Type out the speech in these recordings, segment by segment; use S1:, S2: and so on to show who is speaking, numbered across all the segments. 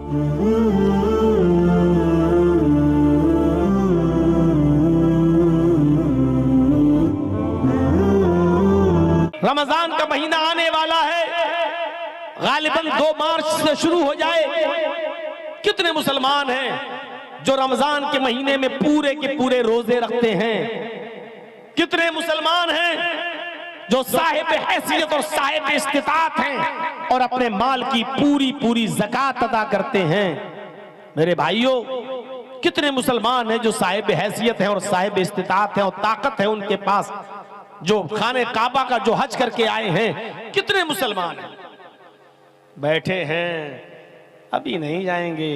S1: रमजान का महीना आने वाला है, गालिबन 2 मार्च से शुरू हो जाए। कितने मुसलमान हैं जो रमजान के महीने में पूरे के पूरे रोजे रखते हैं? कितने मुसलमान हैं जो साहिब हैसियत और साहिब इस्तिताअत हैं और अपने माल की पूरी पूरी ज़कात अदा करते हैं? मेरे भाइयों, कितने मुसलमान हैं जो साहिब हैसियत हैं और साहिब इस्तिताअत हैं और ताकत है उनके पास, जो खाने काबा का जो हज करके आए हैं? कितने मुसलमान हैं बैठे हैं, अभी नहीं जाएंगे,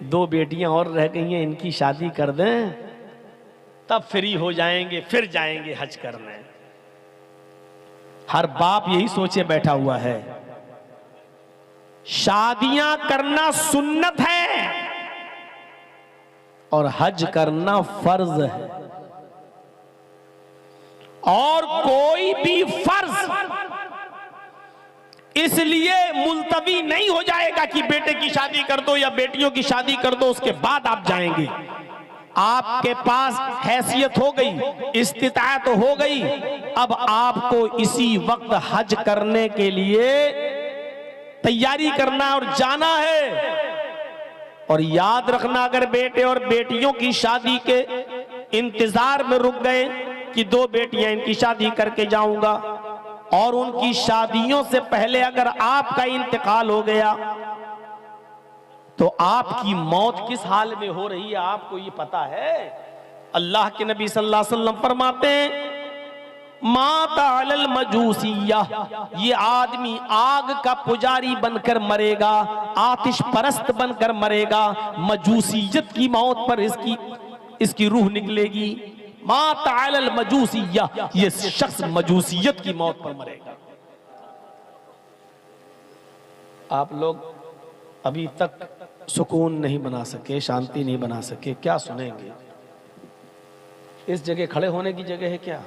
S1: 2 बेटियां और रह गई हैं, इनकी शादी कर दें तब फ्री हो जाएंगे, फिर जाएंगे हज करने। हर बाप यही सोचे बैठा हुआ है। शादियां करना सुन्नत है और हज करना फर्ज है, और कोई भी फर्ज इसलिए मुलतवी नहीं हो जाएगा कि बेटे की शादी कर दो या बेटियों की शादी कर दो उसके बाद आप जाएंगे। आपके पास हैसियत हो गई, इस्तिताअत हो गई, अब आपको इसी वक्त हज करने के लिए तैयारी करना और जाना है। और याद रखना, अगर बेटे और बेटियों की शादी के इंतजार में रुक गए कि 2 बेटियां इनकी शादी करके जाऊंगा, और उनकी शादियों से पहले अगर आपका इंतकाल हो गया तो आपकी मौत किस हाल में हो रही है आपको ये पता है? अल्लाह के नबी सल्लल्लाहु अलैहि वसल्लम फरमाते हैं, माता अलल मजूसिया, ये आदमी आग का पुजारी बनकर मरेगा, आतिश परस्त बनकर मरेगा, मजूसियत की मौत पर इसकी रूह निकलेगी। माता अलल मजूसिया, ये शख्स मजूसियत की मौत पर मरेगा। आप लोग अभी तक सुकून नहीं बना सके, शांति नहीं बना सके, क्या सुनेंगे? इस जगह खड़े होने की जगह है क्या?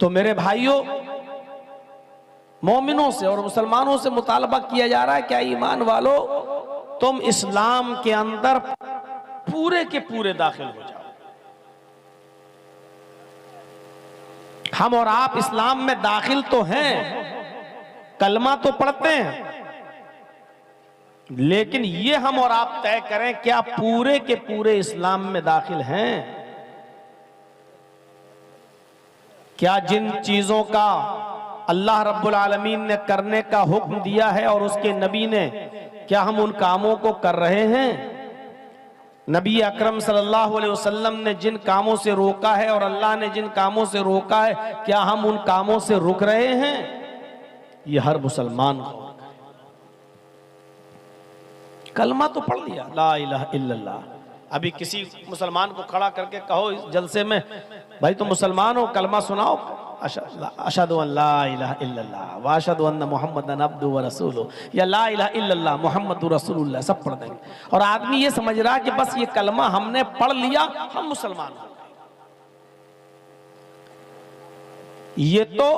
S1: तो मेरे भाइयों, मोमिनों से और मुसलमानों से मुतालबा किया जा रहा है, क्या ईमान वालों, तुम इस्लाम के अंदर पूरे के पूरे दाखिल हो जाओ। हम और आप इस्लाम में दाखिल तो हैं, कलमा तो पढ़ते हैं, लेकिन ये हम और आप तय करें क्या पूरे के पूरे इस्लाम में दाखिल हैं? क्या जिन चीजों का अल्लाह रब्बुल आलमीन ने करने का हुक्म दिया है और उसके नबी ने, क्या हम उन कामों को कर रहे हैं? नबी अकरम सल्लल्लाहु अलैहि वसल्लम ने जिन कामों से रोका है और अल्लाह ने जिन कामों से रोका है, क्या हम उन कामों से रुक रहे हैं? ये हर मुसलमान को कलमा तो पढ़ लिया, ला इलाहा इल्लल्लाह। अभी किसी मुसलमान को खड़ा करके कहो इस जलसे में, भाई तुम मुसलमान हो, कलमा सुनाओ, अशहदु अन ला इलाहा इल्लल्लाह व अशहदु अन्ना मुहम्मदन अब्दुहु व रसूलुहु, या ला इलाहा इल्लल्लाह मुहम्मदुर रसूलुल्लाह, सब पढ़ देंगे। और आदमी ये समझ रहा है कि बस ये कलमा हमने पढ़ लिया हम मुसलमान हो। ये तो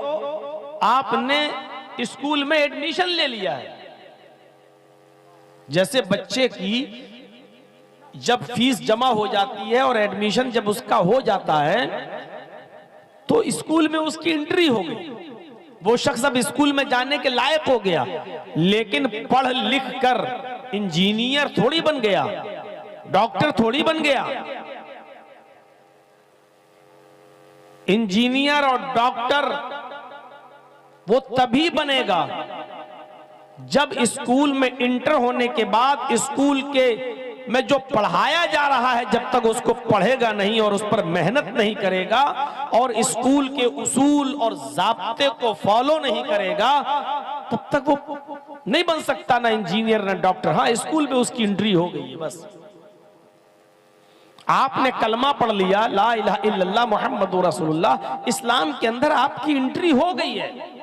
S1: आपने स्कूल में एडमिशन ले लिया है। जैसे बच्चे की जब फीस जमा हो जाती है और एडमिशन जब उसका हो जाता है तो स्कूल में उसकी एंट्री हो गई, वो शख्स अब स्कूल में जाने के लायक हो गया। लेकिन पढ़ लिख कर इंजीनियर थोड़ी बन गया, डॉक्टर थोड़ी बन गया। इंजीनियर और डॉक्टर वो तभी बनेगा जब स्कूल में इंटर होने के बाद स्कूल के में जो पढ़ाया जा रहा है जब तक उसको पढ़ेगा नहीं और उस पर मेहनत नहीं करेगा और स्कूल के उसूल और ज़ाब्ते को फॉलो नहीं करेगा, तब तक वो नहीं बन सकता, ना इंजीनियर ना डॉक्टर। हाँ, स्कूल में उसकी एंट्री हो गई है बस। आपने कलमा पढ़ लिया, ला इलाहा इल्लल्लाह मुहम्मदुर रसूलुल्लाह, इस्लाम के अंदर आपकी एंट्री हो गई है।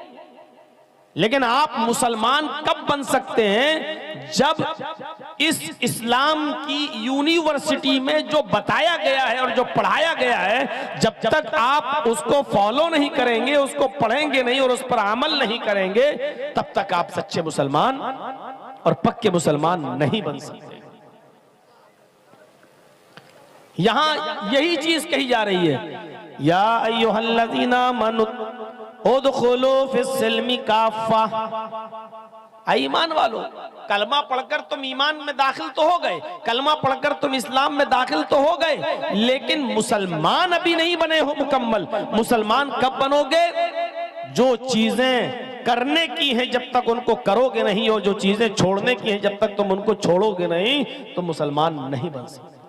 S1: लेकिन आप मुसलमान कब बन सकते हैं? जब इस इस्लाम की यूनिवर्सिटी में जो बताया गया है और जो पढ़ाया गया है, जब तक आप उसको फॉलो नहीं करेंगे, उसको पढ़ेंगे नहीं और उस पर अमल नहीं करेंगे, तब तक आप सच्चे मुसलमान और पक्के मुसलमान नहीं बन सकते। यहां यही चीज कही जा रही है, या अय्युहल्लज़ीना आमनू उदखुलू फिस्सिल्मि काफ़ा। ईमान वालो, कलमा पढ़कर तुम ईमान में दाखिल तो हो गए, कलमा पढ़कर तुम इस्लाम में दाखिल तो हो गए, लेकिन मुसलमान अभी नहीं बने हो मुकम्मल। मुसलमान कब बनोगे? जो चीजें करने की हैं जब तक उनको करोगे नहीं, और जो चीजें छोड़ने की हैं जब तक तुम उनको छोड़ोगे नहीं, तो मुसलमान नहीं बन सकते।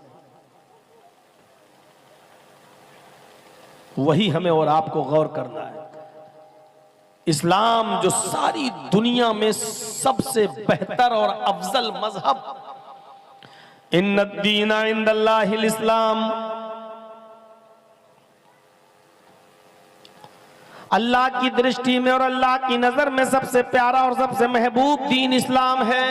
S1: वही हमें और आपको गौर करना है। इस्लाम जो सारी दुनिया में सबसे बेहतर और अफजल मजहब, इन्नद्दीना इंदल्लाहिल इस्लाम, अल्लाह की दृष्टि में और अल्लाह की नजर में सबसे प्यारा और सबसे महबूब दीन इस्लाम है।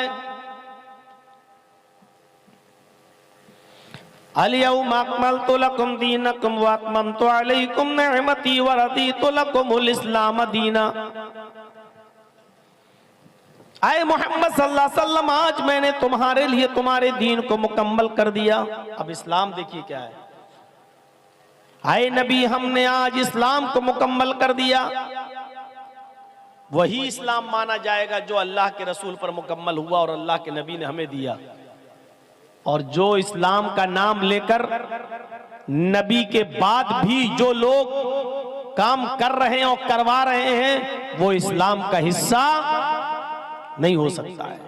S1: अल-यौमा अकमलतु लकुम दीनकुम व अतममतु अलैकुम निअमती व रदीतु लकुमुल इस्लाम दीना। आए मोहम्मद सल्लल्लाहु अलैहि वसल्लम, आज मैंने तुम्हारे लिए तुम्हारे दीन को मुकम्मल कर दिया। अब इस्लाम देखिए क्या है। आए नबी, हमने आज इस्लाम को मुकम्मल कर दिया। वही इस्लाम माना जाएगा जो अल्लाह के रसूल पर मुकम्मल हुआ और अल्लाह के नबी ने हमें दिया। और जो इस्लाम का नाम लेकर नबी के बाद भी जो लोग काम कर रहे हैं और करवा रहे हैं, वो इस्लाम का हिस्सा नहीं हो सकता है।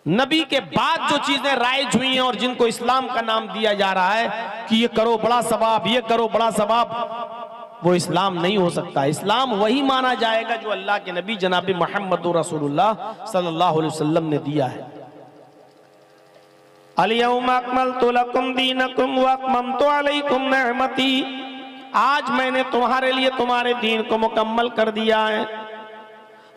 S1: नबी के बाद जो चीजें राइज हुई हैं और जिनको इस्लाम का नाम दिया जा रहा है कि ये करो बड़ा सवाब, ये करो बड़ा सवाब, वो इस्लाम नहीं हो सकता। इस्लाम वही माना जाएगा जो अल्लाह के नबी जनाब मुहम्मद रसूलुल्लाह सल्लल्लाहु अलैहि वसल्लम ने दिया है। अल-यौमा अकमलतु लकुम दीनकुम व अतममतु अलैकुम निअमती, आज मैंने तुम्हारे लिए तुम्हारे दीन को मुकम्मल कर दिया है।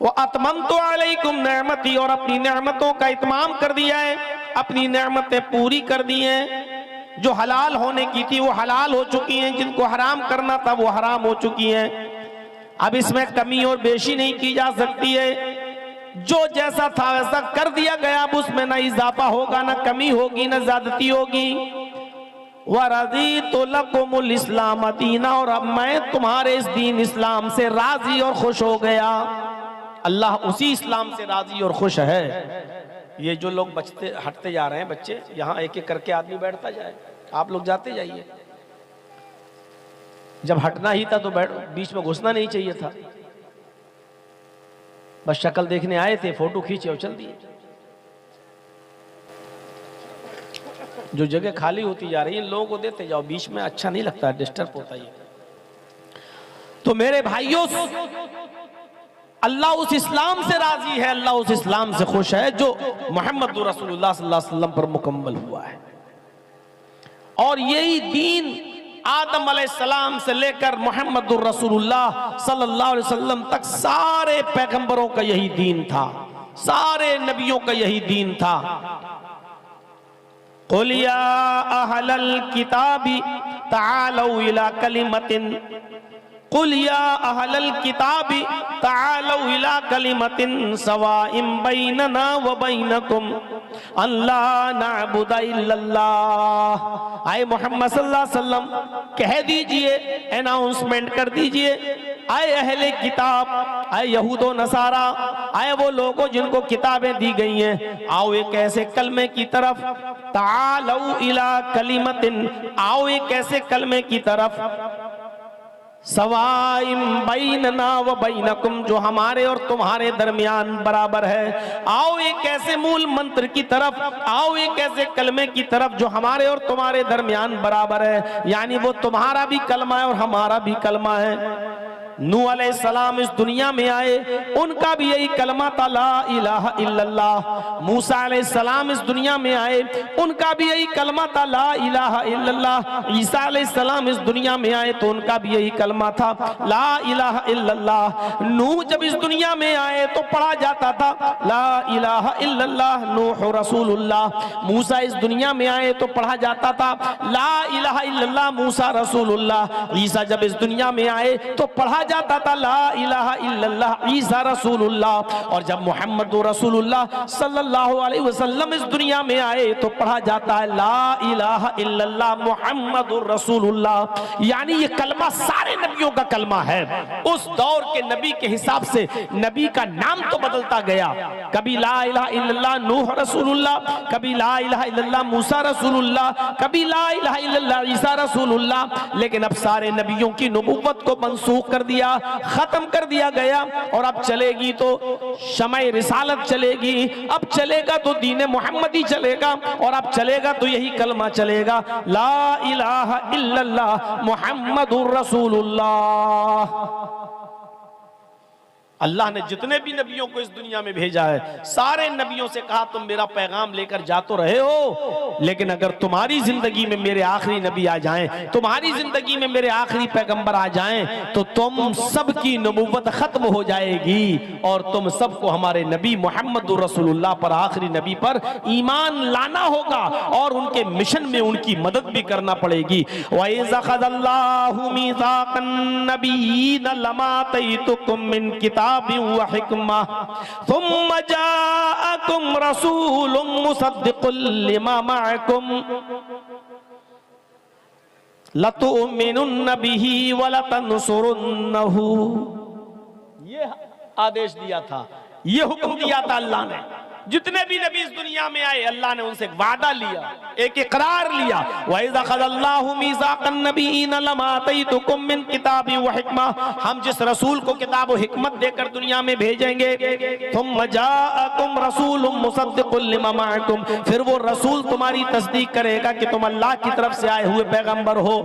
S1: वो अतममतु अलैकुम निअमती, और अपनी नेमतों का इत्माम कर दिया है, अपनी नेमतें पूरी कर दी हैं। जो हलाल होने की थी वो हलाल हो चुकी हैं, जिनको हराम करना था वो हराम हो चुकी हैं। अब इसमें कमी और बेशी नहीं की जा सकती है। जो जैसा था वैसा कर दिया गया, अब उसमें ना इजाफा होगा, ना कमी होगी, ना ज्यादती होगी। वरज़ीतु लकुमुल इस्लाम दीना, और अब मैं तुम्हारे इस दीन इस्लाम से राजी और खुश हो गया। अल्लाह उसी इस्लाम से राजी और खुश है। ये जो लोग बचते हटते जा रहे हैं बच्चे, यहाँ एक एक करके आदमी बैठता जाए, आप लोग जाते जाइए। जब हटना ही था तो बीच में घुसना नहीं चाहिए था। बस शक्ल देखने आए थे, फोटो खींचे और चल दिए। जो जगह खाली होती जा रही है लोगों को देते जाओ, बीच में अच्छा नहीं लगता, डिस्टर्ब होता है। तो मेरे भाइयों, अल्लाह उस इस्लाम से राजी है, अल्लाह उस इस्लाम से खुश है जो मोहम्मद रसूलुल्लाह सल्लल्लाहु अलैहि वसल्लम पर मुकम्मल हुआ है। और यही दीन आदम अलैहिस्सलाम से लेकर मोहम्मद रसूलुल्लाह सल्लल्लाहु अलैहि वसल्लम तक सारे पैगंबरों का यही दीन था, सारे नबियों का यही दीन था। कुल या अहलल किताबी तालौ इला कलिमतिन, कुल या अहलल किताबी तालौ इला कलिमतिन सवाइम बैनना व बैनकुम अल्ला नअबुद इल्लल्लाह। आए मोहम्मद सल्लल्लाहु अलैहि वसल्लम, कह दीजिए, अनाउंसमेंट कर दीजिए, आए अहले किताब, आए यहूदो नसारा, आए वो लोगों जिनको किताबें दी गई हैं, आओ एक ऐसे कलमे की तरफ, तालौ इला कलिमतिन, आओ एक ऐसे कलमे की तरफ, सवाइम बैनना व बैनकुम, जो हमारे और तुम्हारे दरमियान बराबर है। आओ एक ऐसे मूल मंत्र की तरफ, आओ एक ऐसे कलमे की तरफ जो हमारे और तुम्हारे दरमियान बराबर है, यानी वो तुम्हारा भी कलमा है और हमारा भी कलमा है। नूह अलैहिस्सलाम इस दुनिया में आए, उनका भी यही कलमा था ला इलाहा इल्लल्लाह। मूसा अलैहिस्सलाम इस दुनिया में आए, उनका भी यही कलमा था ला इलाहा इल्लल्लाह। ईसा अलैहिस्सलाम इस दुनिया में आए तो उनका भी यही कलमा था ला इलाहा इल्लल्लाह। नूह जब इस दुनिया में आए तो पढ़ा जाता था ला इलाहा इल्लल्लाह नूह रसूलुल्लाह। मूसा इस दुनिया में आए तो पढ़ा जाता था ला इलाहा इल्लल्लाह मूसा रसूलुल्लाह। ईसा जब इस दुनिया में आए तो पढ़ा जाता था ला इलाहा इल्लल्लाह ईसा रसूलुल्लाह। और जब मोहम्मद रसूलुल्लाह सल्लल्लाहु अलैहि वसल्लम इस दुनिया में आए तो पढ़ा जाता है ला इलाहा इल्लल्लाह मुहम्मदुर रसूलुल्लाह। यानी ये कलमा सारे नबियों का कलमा है। उस दौर के नबी के हिसाब से नबी का नाम तो बदलता गया, कभी ला इलाहा इल्लल्लाह नूह रसूलुल्लाह, कभी ला इलाहा इल्लल्लाह मूसा रसूलुल्लाह, कभी ला इलाहा इल्लल्लाह ईसा रसूलुल्लाह। लेकिन अब सारे नबियों की नबुव्वत को मंसूख कर दिया, खत्म कर दिया गया। और अब चलेगी तो शमए रिसालत चलेगी, अब चलेगा तो दीन मोहम्मदी चलेगा, और अब चलेगा तो यही कलमा चलेगा ला इलाहा इल्लल्लाह मुहम्मदुर रसूलुल्लाह। अल्लाह ने जितने भी नबियों को इस दुनिया में भेजा है, सारे नबियों से कहा तुम मेरा पैगाम लेकर जा तो रहे हो, लेकिन अगर तुम्हारी जिंदगी में मेरे आखिरी नबी आ जाएं, तुम्हारी जिंदगी में मेरे आखिरी पैगंबर आ जाएं, तो तुम सबकी नबुव्वत खत्म हो जाएगी और तुम सबको हमारे नबी मोहम्मद रसूलुल्लाह पर, आखिरी नबी पर ईमान लाना होगा और उनके मिशन में उनकी मदद भी करना पड़ेगी। वइज़ अख़ज़ल्लाहु मीज़ाक़न नबिय्यीन लमा आतैतुकुम मिन किताब व हिकमा सुम्मा जाअकुम रसूलुम मुसद्दिक़ुल लिमा मअकुम लतुमिनुन्न बिही व लतंसुरुन्नहु। ये आदेश दिया था, ये हुक्म दिया था अल्लाह ने। जितने भी नबी इस दुनिया में आए अल्लाह ने उनसे वादा लिया, एक इकरार लिया। वइज़ अख़ज़ल्लाहु मीज़ाक़न नबिय्यीन लमा आतैतुकुम मिन किताबि व हिकमा, हम जिस रसूल को किताब व हिकमत देकर दुनिया में भेजेंगे, थुम्मा जाअकुम रसूलुम मुसद्दिक़ुल लिमा मअकुम, फिर वो रसूल तुम्हारी तस्दीक करेगा कि तुम अल्लाह की तरफ से आए हुए पैगंबर हो,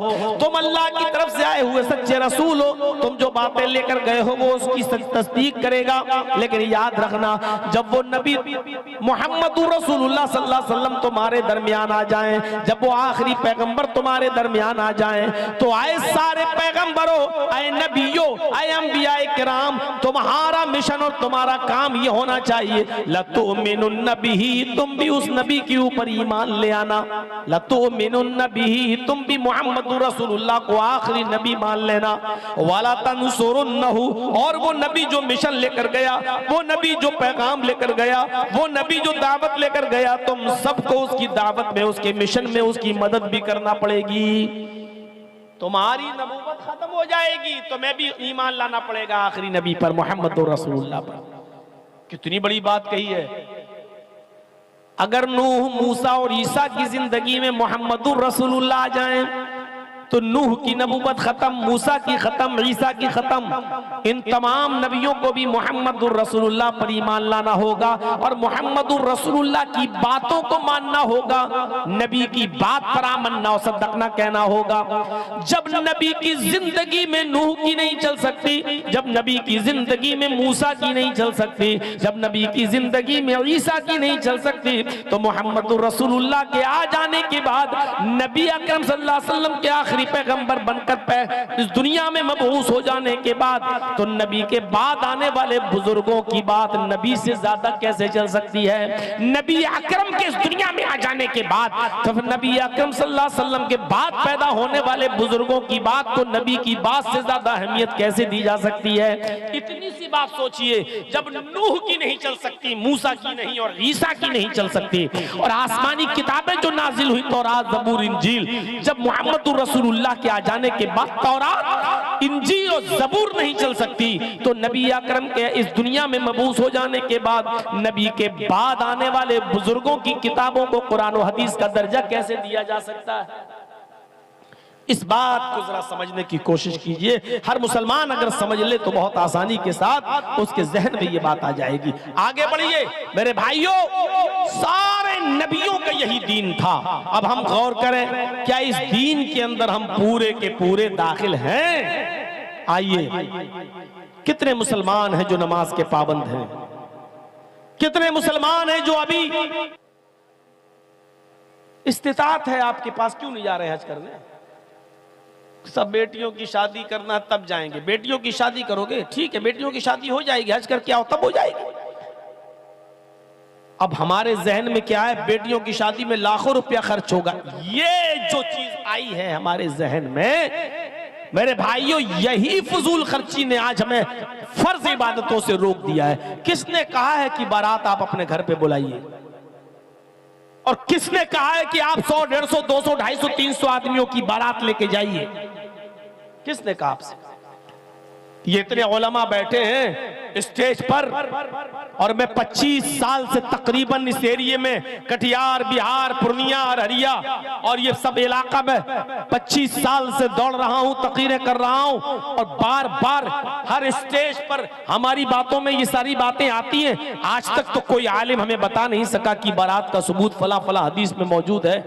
S1: तुम अल्लाह की तरफ से आए हुए सच्चे रसूल हो, तुम जो बातें लेकर गए हो वो उसकी तस्दीक करेगा। लेकिन याद रखना, जब वो नबी मोहम्मद रसूलुल्लाह सल्लल्लाहु अलैहि वसल्लम तुम्हारे दरमियान आ जाएं, जब वो आखिरी पैगंबर तुम्हारे दरमियान आ जाएं, तो आए सारे पैगंबरों, आए नबियों, आए अंबियाए किराम, तुम्हारा मिशन और तुम्हारा काम ये होना चाहिए लतुमिनुन्न बिही, तुम भी उस नबी के ऊपर ईमान ले आना। लतुमिनुन्न बिही, तुम भी मोहम्मद रसूलुल्लाह को आखिरी नबी मान लेना। वला तंसुरुन्नहु, और वो नबी जो मिशन लेकर गया, वो नबी जो पैगाम लेकर गया, वो नबी जो दावत लेकर गया, तुम सबको उसकी दावत में, उसके मिशन में उसकी मदद भी करना पड़ेगी। तुम्हारी नबूवत खत्म हो जाएगी तो मैं भी ईमान लाना पड़ेगा आखिरी नबी पर, मोहम्मद रसूलुल्लाह पर। कितनी बड़ी बात कही है। अगर नूह, मूसा और ईसा की जिंदगी में मोहम्मद रसूलुल्लाह आ जाएं तो नूह की नबूवत खत्म, मूसा की खत्म, ईसा की खत्म। इन तमाम नबियों को भी मोहम्मद रसूलुल्लाह पर ईमान लाना होगा और मोहम्मद रसूलुल्लाह की बातों को मानना होगा। नबी की बात पर आमन्ना और सद्दकना कहना होगा। जब नबी की जिंदगी में नूह की नहीं चल सकती, जब नबी की जिंदगी में मूसा की नहीं चल सकती, जब नबी की जिंदगी में ईसा की नहीं चल सकती, तो मोहम्मद रसूलुल्लाह के आ जाने के बाद, नबी अकरम सल्लल्लाहु अलैहि वसल्लम के आखिरी पैगंबर बनकर इस दुनिया में मबऊस हो जाने के बाद, तो नबी के बाद आने वाले बुजुर्गों की बात नबी से ज्यादा कैसे चल सकती है। नबी अकरम के इस दुनिया में आ जाने के बाद, तो फिर नबी अकरम सल्लल्लाहु अलैहि वसल्लम के बाद पैदा होने वाले बुजुर्गों की बात को नबी की बात से ज्यादा अहमियत कैसे दी जा सकती है। इतनी सी बात सोचिए, जब नूह की नहीं चल सकती, मूसा की नहीं और ईसा की नहीं चल सकती, और आसमानी किताबें जो नाजिल हुई तौरात, ज़बूर, इंजील, जब मोहम्मद रसूलुल्लाह के आ जाने के बाद तौरात, इंजील और ज़बूर नहीं चल सकती, तो नबी अकरम के इस दुनिया में मबूस हो जाने के बाद नबी के बाद आने वाले बुजुर्गों की किताबों को कुरान और हदीस का दर्जा कैसे दिया जा सकता है। इस बात को जरा समझने की कोशिश कीजिए। हर मुसलमान अगर समझ ले तो बहुत आसानी के साथ उसके जहन में ये बात आ जाएगी। आगे बढ़िए मेरे भाइयों, सारे नबियों का यही दीन था। अब हम गौर करें, क्या इस दीन के अंदर हम पूरे के पूरे दाखिल हैं? आइए, कितने मुसलमान हैं जो नमाज के पाबंद हैं, कितने मुसलमान हैं जो अभी इस्तिताअत है आपके पास, क्यों नहीं जा रहे हज करने? सब बेटियों की शादी करना तब जाएंगे। बेटियों की शादी करोगे, ठीक है, बेटियों की शादी हो जाएगी, हज करके आओ, तब हो जाएगी। अब हमारे जहन में क्या है, बेटियों की शादी में लाखों रुपया खर्च होगा। ये जो चीज आई है हमारे जहन में, मेरे भाइयों, यही फजूल खर्ची ने आज हमें फर्ज इबादतों से रोक दिया है। किसने कहा है कि बारात आप अपने घर पे बुलाइए? और किसने कहा है कि आप 100, 150, 200, 250, 300 आदमियों की बारात लेके जाइए? किसने कहा आपसे? ये इतने उलमा बैठे हैं स्टेज पर, और मैं 25 साल से तकरीबन इस एरिया में, कटिहार, बिहार, पूर्णिया, अररिया और ये सब इलाका में 25 साल से दौड़ रहा हूं, तकरीरें कर रहा हूं, और बार बार हर स्टेज पर हमारी बातों में ये सारी बातें आती हैं। आज तक तो कोई आलिम हमें बता नहीं सका कि बारात का सबूत फला फला हदीस में मौजूद है।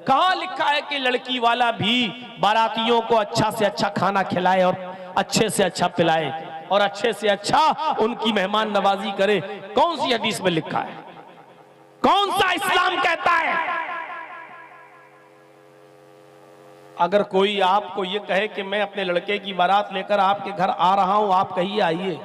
S1: कहां लिखा है कि लड़की वाला भी बारातियों को अच्छा से अच्छा खाना खिलाए और अच्छे से अच्छा पिलाए और अच्छे से अच्छा उनकी मेहमान नवाजी करे? कौन सी हदीस में लिखा है? कौन सा इस्लाम कहता है? अगर कोई आपको ये कहे कि मैं अपने लड़के की बारात लेकर आपके घर आ रहा हूं, आप कहिए आइए।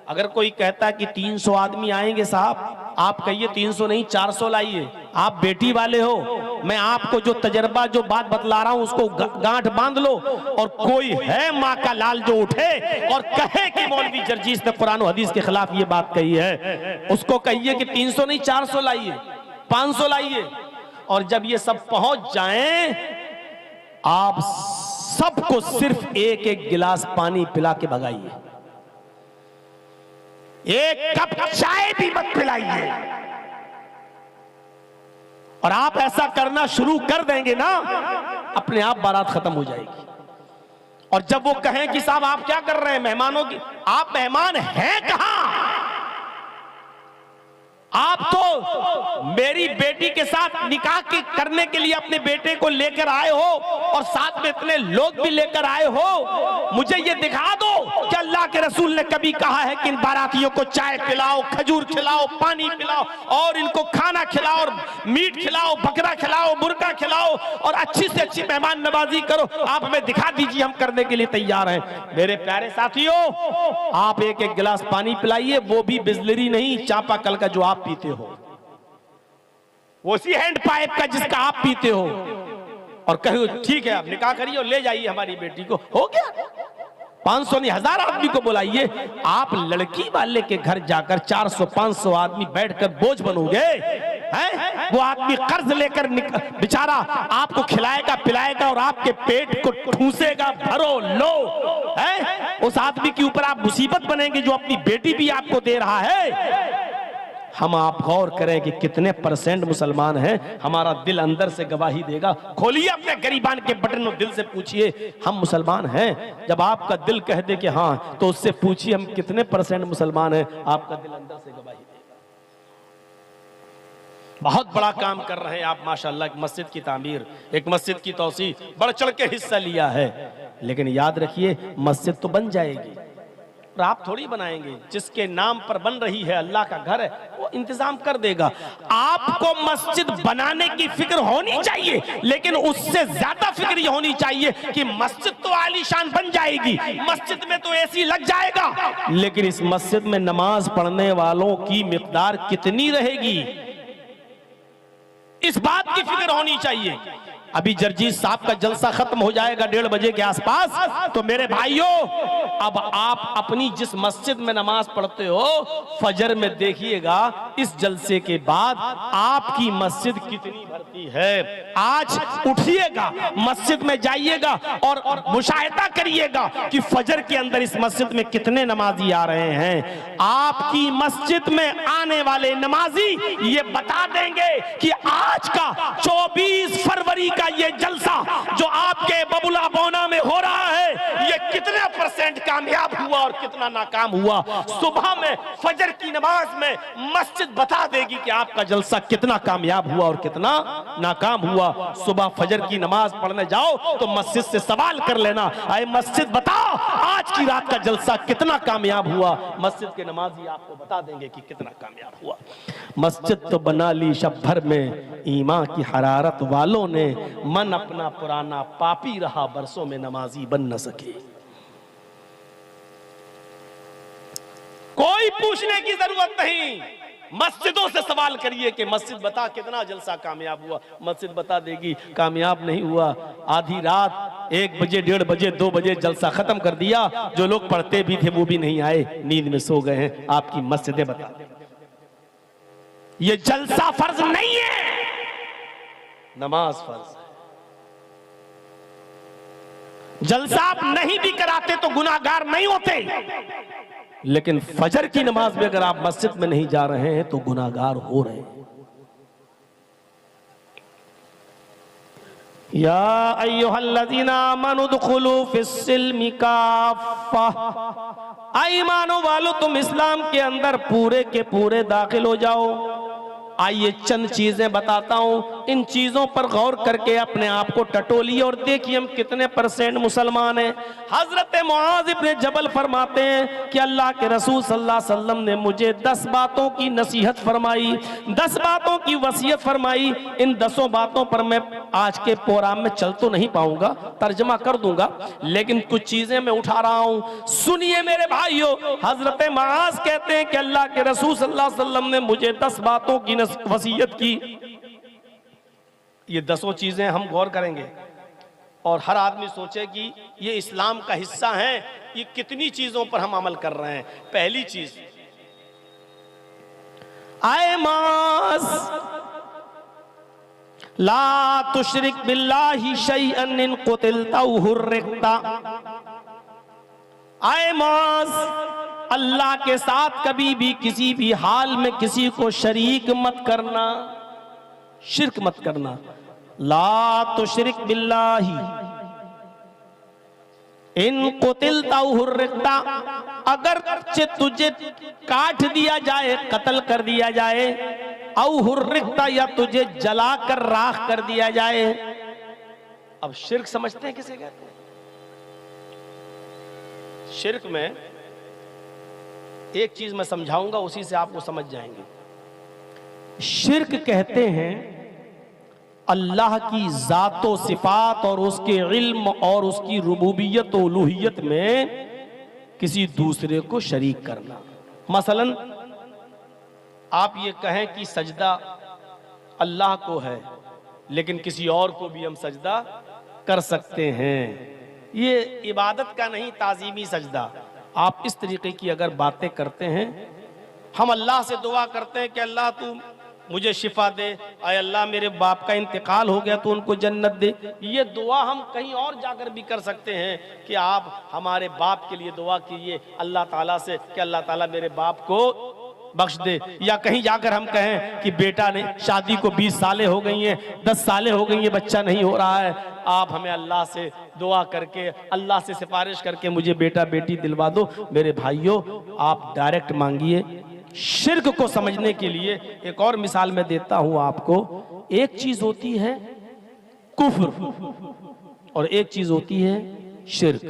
S1: अगर कोई कहता है कि 300 आदमी आएंगे साहब, आप कहिए 300 नहीं 400 लाइए। आप बेटी वाले हो, मैं आपको जो तजर्बा, जो बात बतला रहा हूं उसको गांठ बांध लो। और कोई है माँ का लाल जो उठे और कहे कि मौलवी जर्जीस ने कुरान और हदीस के खिलाफ ये बात कही है, उसको कहिए कि 300 नहीं 400 लाइए, 500 लाइए। और जब ये सब पहुंच जाएं, आप सबको सिर्फ एक एक गिलास पानी पिला के भगाइए, एक कप चाय भी मत पिलाइए। और आप ऐसा करना शुरू कर देंगे ना, अपने आप बारात खत्म हो जाएगी। और जब वो कहें कि साहब आप क्या कर रहे हैं मेहमानों की, आप मेहमान हैं कहां? आप तो मेरी बेटी के साथ निकाह करने के लिए अपने बेटे को लेकर आए हो और साथ में इतने लोग भी लेकर आए हो। मुझे ये दिखा दो कि अल्लाह के रसूल ने कभी कहा है कि इन बारातियों को चाय पिलाओ, खजूर खिलाओ, पानी पिलाओ और इनको खाना खिलाओ और मीट खिलाओ, बकरा खिलाओ, मुर्गा खिलाओ और अच्छी से अच्छी मेहमान नवाजी करो। आप हमें दिखा दीजिए, हम करने के लिए तैयार हैं। मेरे प्यारे साथियों, आप एक एक गिलास पानी पिलाइए, वो भी बिजलरी नहीं, चापाकल का जो आप पीते हो, वो उसी हैंड पाइप का जिसका आप पीते हो। और कहो ठीक है आप निकाह करिए और ले जाइए हमारी बेटी को, हो गया। 500 नहीं 1000 आदमी को बुलाइए। आप लड़की वाले के घर जाकर 400-500 आदमी बैठकर बोझ बनोगे हैं? वो आदमी कर्ज लेकर बेचारा आपको खिलाएगा पिलाएगा और आपके पेट को ठूसेगा, भरो लो है। उस आदमी के ऊपर आप मुसीबत बनेंगे जो अपनी बेटी भी आपको दे रहा है। हम आप गौर करें कि कितने % मुसलमान हैं। हमारा दिल अंदर से गवाही देगा। खोलिए अपने गरीबान के बटन और दिल से पूछिए हम मुसलमान हैं। जब आपका दिल कह दे कि हाँ, तो उससे पूछिए हम कितने % मुसलमान हैं। आपका दिल अंदर से गवाही देगा। बहुत बड़ा काम कर रहे हैं आप माशाअल्लाह। एक मस्जिद की तामीर, एक मस्जिद की तौसी, बढ़ चढ़ के हिस्सा लिया है। लेकिन याद रखिए मस्जिद तो बन जाएगी और आप थोड़ी बनाएंगे। जिसके नाम पर बन रही है, अल्लाह का घर है, वो इंतजाम कर देगा। आपको मस्जिद बनाने की फिक्र होनी चाहिए, लेकिन उससे ज्यादा फिक्र ये होनी चाहिए कि मस्जिद तो आलीशान बन जाएगी, मस्जिद में तो एसी लग जाएगा, लेकिन इस मस्जिद में नमाज पढ़ने वालों की मिकदार कितनी रहेगी, इस बात की फिक्र होनी चाहिए। अभी जर्जीस साहब का जलसा खत्म हो जाएगा 1:30 बजे के आसपास। तो मेरे भाइयों, अब आप अपनी जिस मस्जिद में नमाज पढ़ते हो, फजर में देखिएगा इस जलसे के बाद आपकी मस्जिद कितनी भरती है। आज उठिएगा, मस्जिद में जाइएगा और मुशाहिदा करिएगा कि फजर के अंदर इस मस्जिद में कितने नमाजी आ रहे हैं। आपकी मस्जिद में आने वाले नमाजी ये बता देंगे कि आज का 24 फरवरी का ये जलसा जो आपके बबुला बोना में हो रहा है, ये कितने % कामयाब हुआ और कितना नाकाम हुआ। सुबह में फजर की नमाज में मस्जिद बता देगी कि आपका जलसा कितना कामयाब हुआ और कितना नाकाम हुआ। सुबह फजर की नमाज पढ़ने जाओ तो मस्जिद से सवाल कर लेना, आए मस्जिद बताओ आज की रात का जलसा कितना कामयाब हुआ। मस्जिद के नमाजी आपको बता देंगे कि कितना कामयाब हुआ। मस्जिद तो बना ली शब भर में ईमान की हरारत वालों ने, मन अपना पुराना पापी रहा बरसों में नमाजी बन न सके। कोई पूछने की जरूरत नहीं, मस्जिदों से सवाल करिए कि मस्जिद बता कितना जलसा कामयाब हुआ। मस्जिद बता देगी कामयाब नहीं हुआ। आधी रात 1 बजे 1:30 बजे 2 बजे जलसा खत्म कर दिया, जो लोग पढ़ते भी थे वो भी नहीं आए, नींद में सो गए हैं। आपकी मस्जिदें बता दें ये जलसा फर्ज नहीं है, नमाज फर्ज है। जलसा आप नहीं भी कराते तो गुनाहगार नहीं होते, लेकिन फजर की नमाज में अगर आप मस्जिद में नहीं जा रहे हैं तो गुनाहगार हो रहे हैं। या अय्युहल्लज़ीना आमनू दुखुलू फिस्सिल्मि काफ़ा, ईमानो वालो तुम इस्लाम के अंदर पूरे के पूरे दाखिल हो जाओ। आइए चंद चीजें बताता हूं, इन चीजों पर गौर करके अपने आप को टटोलिए और देखिए हम कितने % मुसलमान हैं। हजरत मुआज़ इब्न जबल फरमाते हैं कि अल्लाह के रसूल सल्लल्लाहु अलैहि वसल्लम ने मुझे 10 बातों की नसीहत फरमाई, 10 बातों की वसीयत फरमाई। इन 10 बातों पर मैं आज के प्रोग्राम में चल तो नहीं पाऊंगा, तर्जमा कर दूंगा, लेकिन कुछ चीजें मैं उठा रहा हूं। सुनिए मेरे भाइयों, हजरत मुआज़ कहते हैं कि अल्लाह के रसूल सल्लल्लाहु अलैहि वसल्लम ने मुझे 10 बातों की वसीयत की। ये 10 चीजें हम गौर करेंगे और हर आदमी सोचे कि ये इस्लाम का हिस्सा है, ये कितनी चीजों पर हम अमल कर रहे हैं। पहली चीज, आए मास ला तुशरिक बिल्लाहि शैअन इन कुतिलता औ हुर्रिकता। आए मास अल्लाह के साथ कभी भी किसी भी हाल में किसी को शरीक मत करना, शिर्क मत करना। ला तुशरिक बिल्लाहि इन कुतिलता औ हुर्रिकता, अगर तुझे काट दिया जाए, कत्ल कर दिया जाए, औ हुर्रिकता या तुझे जलाकर राख कर दिया जाए। अब शिर्क समझते हैं किसे कहते हैं? शिर्क में एक चीज मैं समझाऊंगा, उसी से आपको समझ जाएंगे। शिर्क कहते हैं अल्लाह की जातो सिफात और उसके इल्म और उसकी रुबूबियत और उलूहियत में किसी दूसरे को शरीक करना। मसलन आप ये कहें कि सजदा अल्लाह को है, लेकिन किसी और को भी हम सजदा कर सकते हैं। ये इबादत का नहीं, ताजीमी सजदा। आप इस तरीके की अगर बातें करते हैं, हम अल्लाह से दुआ करते हैं कि अल्लाह तू मुझे शिफा दे, आय अल्लाह मेरे बाप का इंतकाल हो गया तो उनको जन्नत दे। ये दुआ हम कहीं और जाकर भी कर सकते हैं कि आप हमारे बाप के लिए दुआ कीजिए अल्लाह ताला से कि अल्लाह ताला मेरे बाप को बख्श दे। या कहीं जाकर हम कहें कि बेटा ने शादी को 20 सालें हो गई हैं, 10 सालें हो गई हैं, बच्चा नहीं हो रहा है, आप हमें अल्लाह से दुआ करके, अल्लाह से सिफारिश करके मुझे बेटा बेटी दिलवा दो। मेरे भाइयों, आप डायरेक्ट मांगिए। शिर्क को समझने के लिए एक और मिसाल मैं देता हूं आपको। एक चीज होती है कुफ्र और एक चीज होती है शिर्क।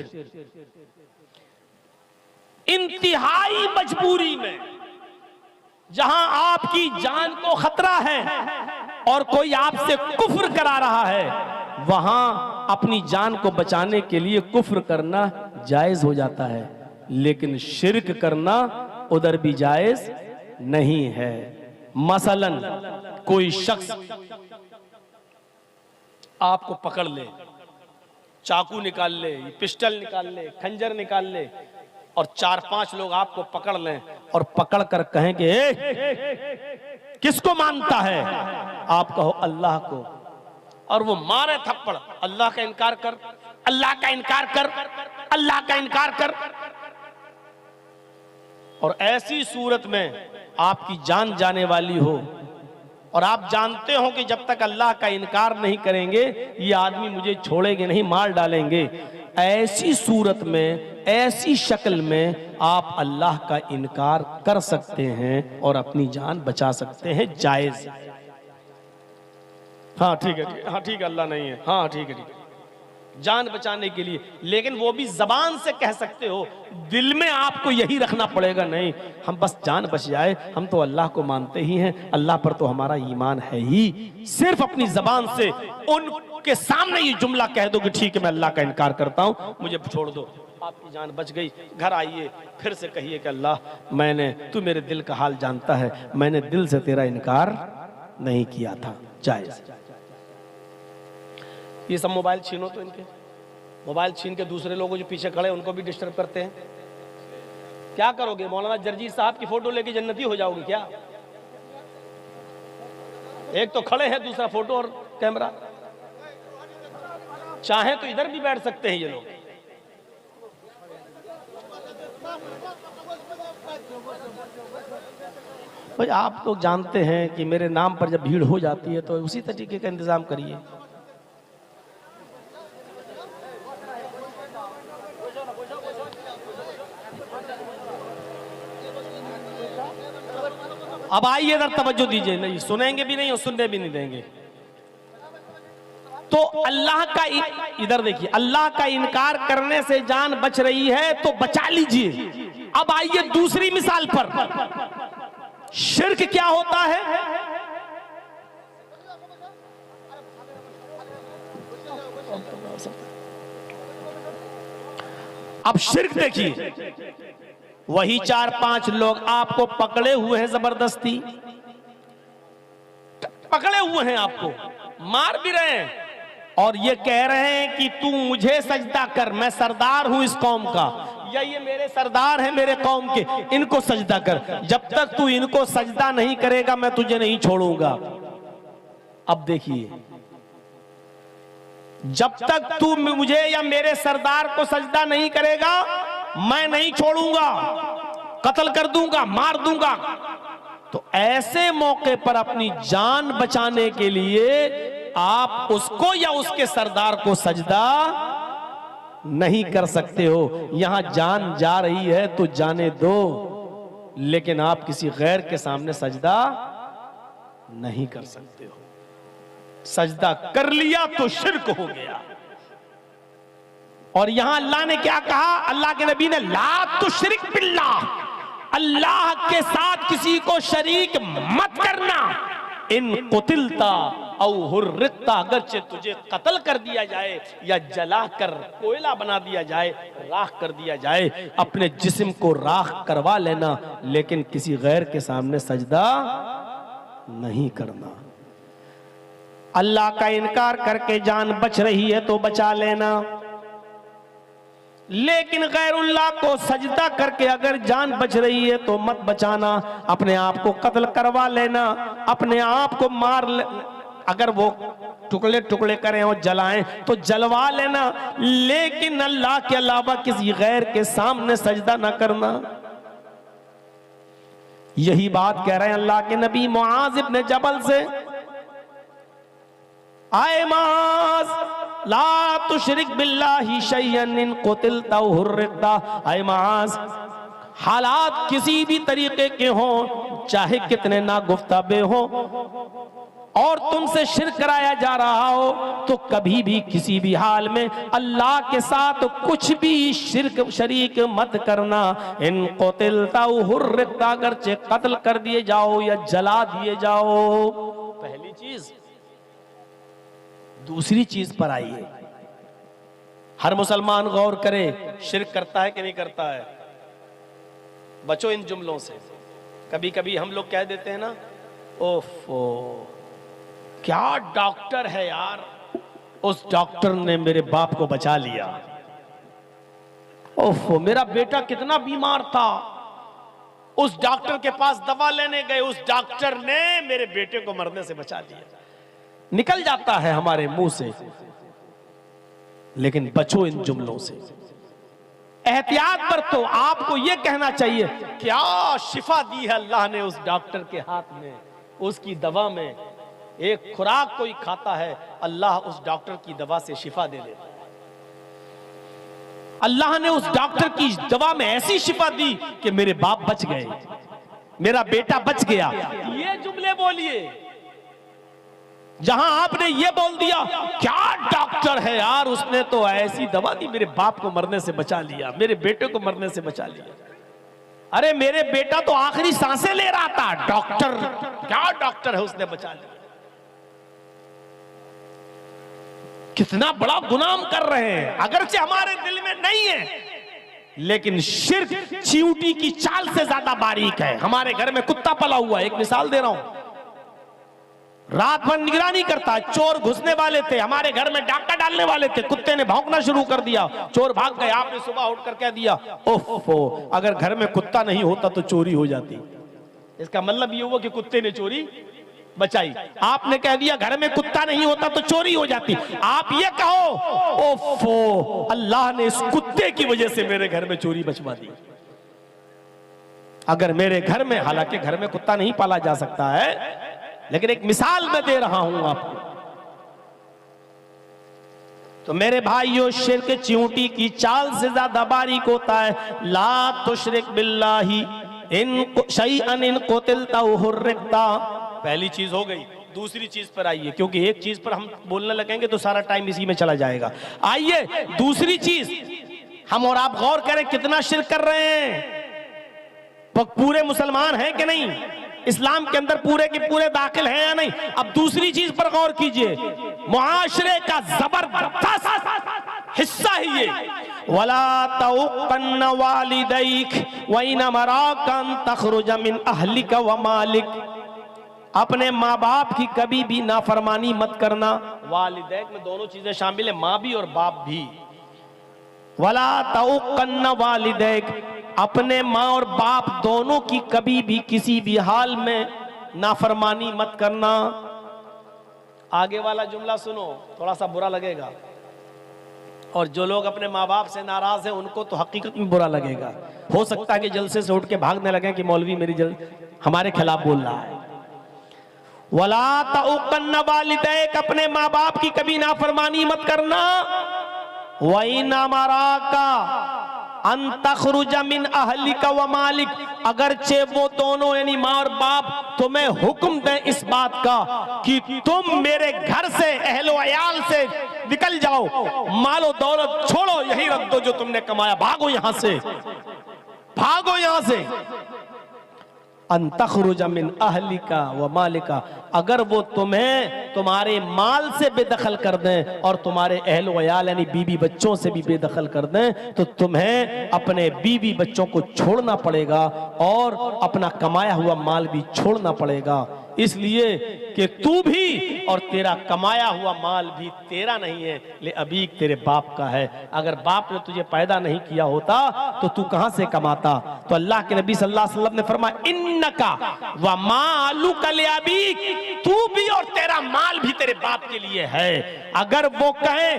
S1: इंतहाई मजबूरी में जहां आपकी जान को खतरा है और कोई आपसे कुफ्र करा रहा है, वहां अपनी जान को बचाने के लिए कुफ्र करना जायज हो जाता है, लेकिन शिर्क करना उधर भी जायज नहीं है। मसलन कोई शख्स आपको पकड़ ले, चाकू निकाल ले, पिस्टल निकाल ले, खंजर निकाल ले और 4-5 लोग आपको पकड़ लें और पकड़ कर कहेंगे किसको मानता है? आप कहो अल्लाह को, और वो मारे थप्पड़, अल्लाह का इनकार कर, अल्लाह का इनकार कर, अल्लाह का इनकार कर। और ऐसी सूरत में आपकी जान जाने वाली हो और आप जानते हो कि जब तक अल्लाह का इनकार नहीं करेंगे ये आदमी मुझे छोड़ेंगे नहीं, मार डालेंगे। ऐसी सूरत में, ऐसी शक्ल में आप अल्लाह का इनकार कर सकते हैं और अपनी जान बचा सकते हैं, जायज। हाँ ठीक है, हाँ ठीक है, अल्लाह नहीं है, हाँ ठीक है, ठीक है, जान बचाने के लिए। लेकिन वो भी जबान से कह सकते हो, दिल में आपको यही रखना पड़ेगा, नहीं हम बस जान बच जाए, हम तो अल्लाह को मानते ही हैं, अल्लाह पर तो हमारा ईमान है ही। सिर्फ अपनी जबान से उनके सामने ये जुमला कह दो कि ठीक है मैं अल्लाह का इनकार करता हूं, मुझे छोड़ दो, आपकी जान बच गई। घर आइए, फिर से कहिए कि अल्लाह मैंने, तू मेरे दिल का हाल जानता है, मैंने दिल से तेरा इनकार नहीं किया था, जायज। ये सब मोबाइल छीनो, तो इनके मोबाइल छीन के दूसरे लोगों जो पीछे खड़े उनको भी डिस्टर्ब करते हैं। क्या करोगे? मौलाना जर्जी साहब की फोटो लेके जन्नती हो जाओगे क्या? एक तो खड़े हैं, दूसरा फोटो और कैमरा। चाहे तो इधर भी बैठ सकते हैं ये लोग। भाई आप लोग जानते हैं कि मेरे नाम पर जब भीड़ हो जाती है तो उसी तरीके का इंतजाम करिए। अब आइए इधर तवज्जो दीजिए, नहीं सुनेंगे भी नहीं और सुनने भी नहीं देंगे। तो अल्लाह का, इधर देखिए, अल्लाह का इनकार करने से जान बच रही है तो बचा लीजिए। अब आइए दूसरी मिसाल पर, शिर्क क्या होता है? अब शिर्क देखिए, वही 4-5 लोग आपको पकड़े हुए हैं, जबरदस्ती पकड़े हुए हैं, आपको मार भी रहे हैं और ये कह रहे हैं कि तू मुझे सजदा कर, मैं सरदार हूं इस कौम का, या ये मेरे सरदार हैं मेरे कौम के, इनको सजदा कर। जब तक तू इनको सजदा नहीं करेगा मैं तुझे नहीं छोड़ूंगा। अब देखिए, जब तक तू मुझे या मेरे सरदार को सजदा नहीं करेगा मैं नहीं छोड़ूंगा, कत्ल कर दूंगा, मार दूंगा। तो ऐसे मौके पर अपनी जान बचाने के लिए आप उसको या उसके सरदार को सजदा नहीं कर सकते हो। यहां जान जा रही है तो जाने दो, लेकिन आप किसी गैर के सामने सजदा नहीं कर सकते हो। सजदा कर लिया तो शिर्क हो गया। और यहां अल्लाह ने क्या कहा? अल्लाह के नबी ने ला तुश्रिक बिल्लाह, अल्लाह के साथ किसी को शरीक मत करना। इन कुतिलता औ हुर्रिता, अगरचे तुझे कत्ल कर दिया जाए या जला कर कोयला बना दिया जाए, राख कर दिया जाए, अपने जिस्म को राख करवा लेना, लेकिन किसी गैर के सामने सजदा नहीं करना। अल्लाह का इनकार करके जान बच रही है तो बचा लेना, लेकिन गैरुल्लाह को सजदा करके अगर जान बच रही है तो मत बचाना। अपने आप को कत्ल करवा लेना, अपने आप को मार ले, अगर वो टुकड़े टुकड़े करें और जलाएं तो जलवा लेना, लेकिन अल्लाह के अलावा किसी गैर के सामने सजदा ना करना। यही बात कह रहे हैं अल्लाह के नबी मुआज इब्न जबल से, आए माज ला तुशरिक बिल्लाहि शैअन इन कुतिलता औ हुर्रिता। आए माज, हालात किसी भी तरीके के हों, चाहे कितने नागुफ्ताबे हो, और तुमसे शिर्क कराया जा रहा हो, तो कभी भी किसी भी हाल में अल्लाह के साथ कुछ भी शिर्क शरीक मत करना। इन कुतिलता औ हुर्रिता, अगरचे कत्ल कर दिए जाओ या जला दिए जाओ। पहली चीज। दूसरी चीज पर आइए, हर मुसलमान गौर करे, शिर्क करता है कि नहीं करता है? बचो इन जुमलों से। कभी कभी हम लोग कह देते हैं ना, ओफो क्या डॉक्टर है यार, उस डॉक्टर ने मेरे बाप को बचा लिया। ओफो मेरा बेटा कितना बीमार था, उस डॉक्टर के पास दवा लेने गए, उस डॉक्टर ने मेरे बेटे को मरने से बचा दिया। निकल जाता है हमारे मुंह से, लेकिन बचो इन जुमलों से। एहतियात पर तो आपको यह कहना चाहिए, क्या शिफा दी है अल्लाह ने उस डॉक्टर के हाथ में, उसकी दवा में एक खुराक कोई खाता है, अल्लाह उस डॉक्टर की दवा से शिफा दे देता है। अल्लाह ने उस डॉक्टर की दवा में ऐसी शिफा दी कि मेरे बाप बच गए, मेरा बेटा बच गया। ये जुमले बोलिए। जहां आपने ये बोल दिया क्या डॉक्टर है यार, उसने तो ऐसी दवा दी, मेरे बाप को मरने से बचा लिया, मेरे बेटे को मरने से बचा लिया। अरे मेरे बेटा तो आखिरी सांसें ले रहा था, डॉक्टर क्या डॉक्टर है, उसने बचा लिया। कितना बड़ा गुनाह कर रहे हैं, अगरचे हमारे दिल में नहीं है, लेकिन शिर्क चींटी की चाल से ज्यादा बारीक है। हमारे घर में कुत्ता पला हुआ है, एक मिसाल दे रहा हूं, रात भर निगरानी करता है। चोर घुसने वाले थे, हमारे घर में डाका डालने वाले थे, कुत्ते ने भौंकना शुरू कर दिया, चोर भाग गए। आपने सुबह उठकर कह दिया ओफो, अगर घर में कुत्ता नहीं होता तो चोरी हो जाती। इसका मतलब ये हुआ कि कुत्ते ने चोरी बचाई। आपने कह दिया घर में कुत्ता नहीं होता तो चोरी हो जाती। आप ये कहो ओफो, अल्लाह ने इस कुत्ते की वजह से मेरे घर में चोरी बचवा दी। अगर मेरे घर में, हालांकि घर में कुत्ता नहीं पाला जा सकता है, लेकिन एक मिसाल मैं दे रहा हूं आपको। तो मेरे भाइयों, शिर्क चींटी की चाल से ज्यादा बारीक होता है। ला तुशरिक बिल्लाही इन शैअन इन कुतिलता हुर्रिकता। पहली चीज हो गई। दूसरी चीज पर आइए, क्योंकि एक चीज पर हम बोलने लगेंगे तो सारा टाइम इसी में चला जाएगा। आइए दूसरी चीज, हम और आप गौर करें कितना शिर्क कर रहे हैं। पूरे मुसलमान हैं कि नहीं, इस्लाम के अंदर पूरे के पूरे दाखिल हैं या नहीं। अब दूसरी चीज पर गौर कीजिए, मुआशरे का जबरदस्त हिस्सा ही ये, वला तउक़न्न वालिदैक व इन मराकन तखरुज मिन अहलिक व मालिक। अपने माँ बाप की कभी भी नाफरमानी मत करना। वालिदैक में दोनों चीजें शामिल है, माँ भी और बाप भी। वला तउक़न्न वालिदैक, अपने माँ और बाप दोनों की कभी भी किसी भी हाल में नाफरमानी मत करना। आगे वाला जुमला सुनो, थोड़ा सा बुरा लगेगा, और जो लोग अपने माँ बाप से नाराज हैं उनको तो हकीकत में बुरा लगेगा। हो सकता है कि जलसे से उठ के भागने लगे कि मौलवी मेरी हमारे खिलाफ बोल रहा है। वला तउक़न्न वालिदैक, अपने माँ बाप की कभी नाफरमानी मत करना। वइना मराका अन तखरुज मिन अहलिका व मालिक, अगरचे वो दोनों यानी माँ और बाप तुम्हें हुक्म दें इस बात का कि तुम मेरे घर से, अहलो अयाल से निकल जाओ, मालो दौलत छोड़ो, यही रख दो जो तुमने कमाया, भागो यहां से, भागो यहां से। अन तखरुज मिन अहलिका व मालिका, अगर वो तुम्हें तुम्हारे माल से बेदखल कर दें और तुम्हारे अहल वयाल यानी बीवी बच्चों से भी बेदखल कर दें, तो तुम्हें अपने बीवी बच्चों को छोड़ना पड़ेगा और अपना कमाया हुआ माल भी छोड़ना पड़ेगा। इसलिए कि तू भी और तेरा कमाया हुआ माल भी तेरा नहीं है, ले अभी तेरे बाप का है। अगर बाप ने तुझे पैदा नहीं किया होता तो तू कहां से कमाता। तो अल्लाह के नबी सल्लल्लाहु अलैहि वसल्लम ने फरमाया इन्नका व मालुका ले अबीक, तू भी और तेरा माल भी तेरे बाप के लिए है। अगर वो कहे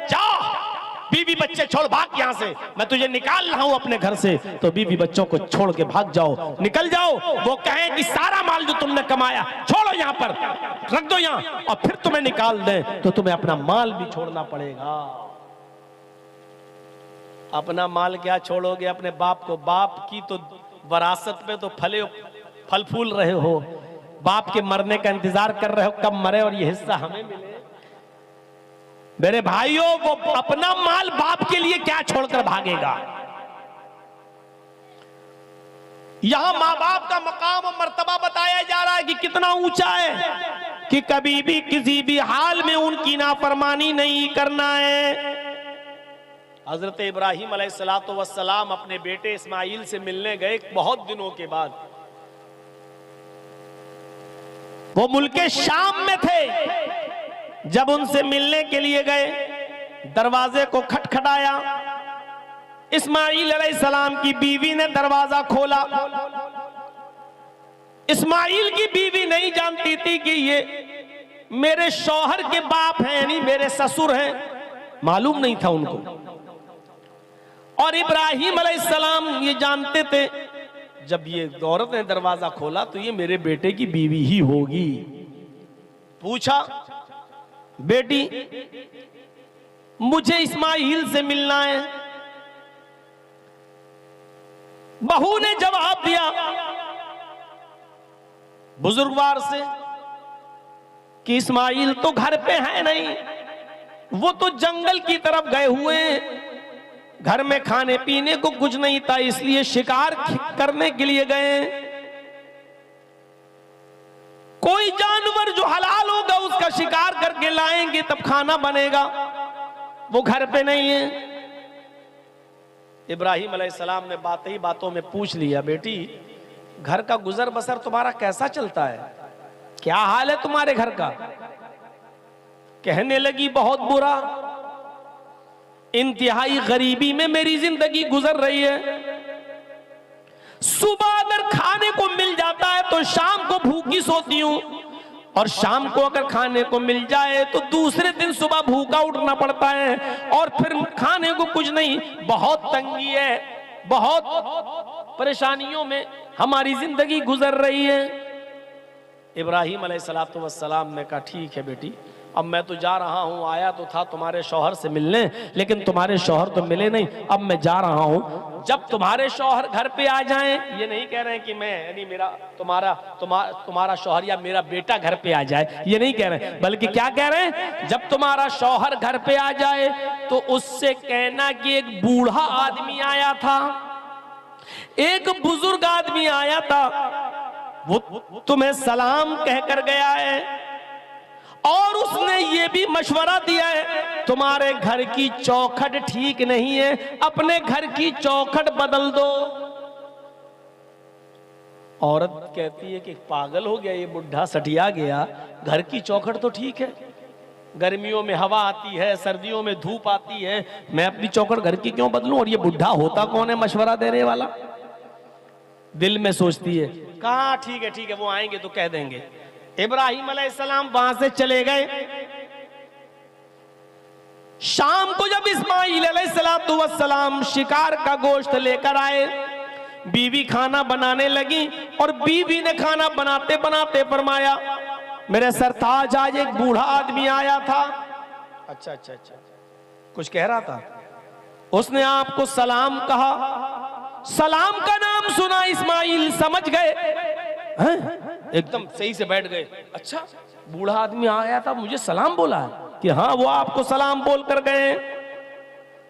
S1: जाओ बीवी बच्चे छोड़ भाग यहां से, मैं तुझे निकाल रहा हूं अपने घर से, तो बीवी बच्चों को छोड़ के भाग जाओ, निकल जाओ। वो कहें कि सारा माल जो तुमने कमाया छोड़ो, यहां पर रख दो यहां, और फिर तुम्हें निकाल दें, तो तुम्हें अपना माल भी छोड़ना पड़ेगा। अपना माल क्या छोड़ोगे, अपने बाप को। बाप की तो वरासत पे तो फल फूल रहे हो, बाप के मरने का इंतजार कर रहे हो कब मरे और ये हिस्सा हमें मिले। मेरे भाइयों, वो अपना माल बाप के लिए क्या छोड़कर भागेगा। यहां मां बाप का मकाम और मर्तबा बताया जा रहा है कि कितना ऊंचा है, कि कभी भी किसी भी हाल में उनकी नाफरमानी नहीं करना है। हजरत इब्राहिम अलैहिस्सलातु वस्सलाम अपने बेटे इस्माइल से मिलने गए बहुत दिनों के बाद। वो मुल्के शाम में थे। जब उनसे मिलने के लिए गए, दरवाजे को खटखटाया। इस्माइल अलैहिस्सलाम की बीवी ने दरवाजा खोला। इस्माइल की बीवी नहीं जानती थी कि ये मेरे शौहर के बाप हैं, यानी मेरे ससुर हैं, मालूम नहीं था उनको। और इब्राहिम अलैहिस्सलाम ये जानते थे जब ये औरत ने दरवाजा खोला तो ये मेरे बेटे की बीवी ही होगी। पूछा, बेटी मुझे इस्माइल से मिलना है। बहू ने जवाब दिया बुजुर्गवार से कि इस्माइल तो घर पे है नहीं, वो तो जंगल की तरफ गए हुए हैं, घर में खाने पीने को कुछ नहीं था इसलिए शिकार करने के लिए गए। कोई जानवर जो हलाल होगा उसका शिकार करके लाएंगे तब खाना बनेगा, वो घर पे नहीं है। इब्राहिम अलैहिस्सलाम ने बातें ही बातों में पूछ लिया, बेटी घर का गुजर बसर तुम्हारा कैसा चलता है, क्या हाल है तुम्हारे घर का? कहने लगी बहुत बुरा, इंतहाई गरीबी में मेरी जिंदगी गुजर रही है। सुबह अगर खाने को मिल जाता है तो शाम को भूखी सोती हूं, और शाम को अगर खाने को मिल जाए तो दूसरे दिन सुबह भूखा उठना पड़ता है, और फिर खाने को कुछ नहीं, बहुत तंगी है, बहुत परेशानियों में हमारी जिंदगी गुजर रही है। इब्राहिम अलैहिस्सलातु वस्सलाम ने कहा ठीक है बेटी, अब मैं तो जा रहा हूं, आया तो था तुम्हारे शौहर से मिलने, लेकिन तुम्हारे शौहर तो मिले नहीं, अब मैं जा रहा हूं। जब तुम्हारे शौहर घर पे आ जाएं, ये नहीं कह रहे हैं कि मैं यानी मेरा तुम्हारा शौहर या मेरा बेटा घर पे आ जाए, ये नहीं कह रहे, बल्कि क्या कह रहे हैं, जब तुम्हारा शौहर घर पे आ जाए तो उससे कहना कि एक बूढ़ा आदमी आया था, एक बुजुर्ग आदमी आया था, वो तुम्हें सलाम कहकर गया है, और उसने ये भी मशवरा दिया है तुम्हारे घर की चौखट ठीक नहीं है, अपने घर की चौखट बदल दो। औरत कहती है कि पागल हो गया ये बुढ़ा, सटिया गया, घर की चौखट तो ठीक है, गर्मियों में हवा आती है, सर्दियों में धूप आती है, मैं अपनी चौखट घर की क्यों बदलूं, और ये बुढ़ा होता कौन है मशवरा देने वाला? दिल में सोचती है, कहा ठीक है वो आएंगे तो कह देंगे। इब्राहिम अलैहिस्सलाम वहां से चले गए। शाम को जब इस्माइल अलैहिस्सलाम शिकार का गोश्त लेकर आए, बीवी खाना बनाने लगी, और बीवी ने खाना बनाते बनाते फरमाया मेरे सरताज आज एक बूढ़ा आदमी आया था। अच्छा, कुछ कह रहा था, उसने आपको सलाम कहा। सलाम का नाम सुना इस्माइल समझ गए, एकदम सही से बैठ गए। अच्छा, बूढ़ा आदमी आया था, मुझे सलाम बोला है कि हाँ वो आपको सलाम बोल कर गए।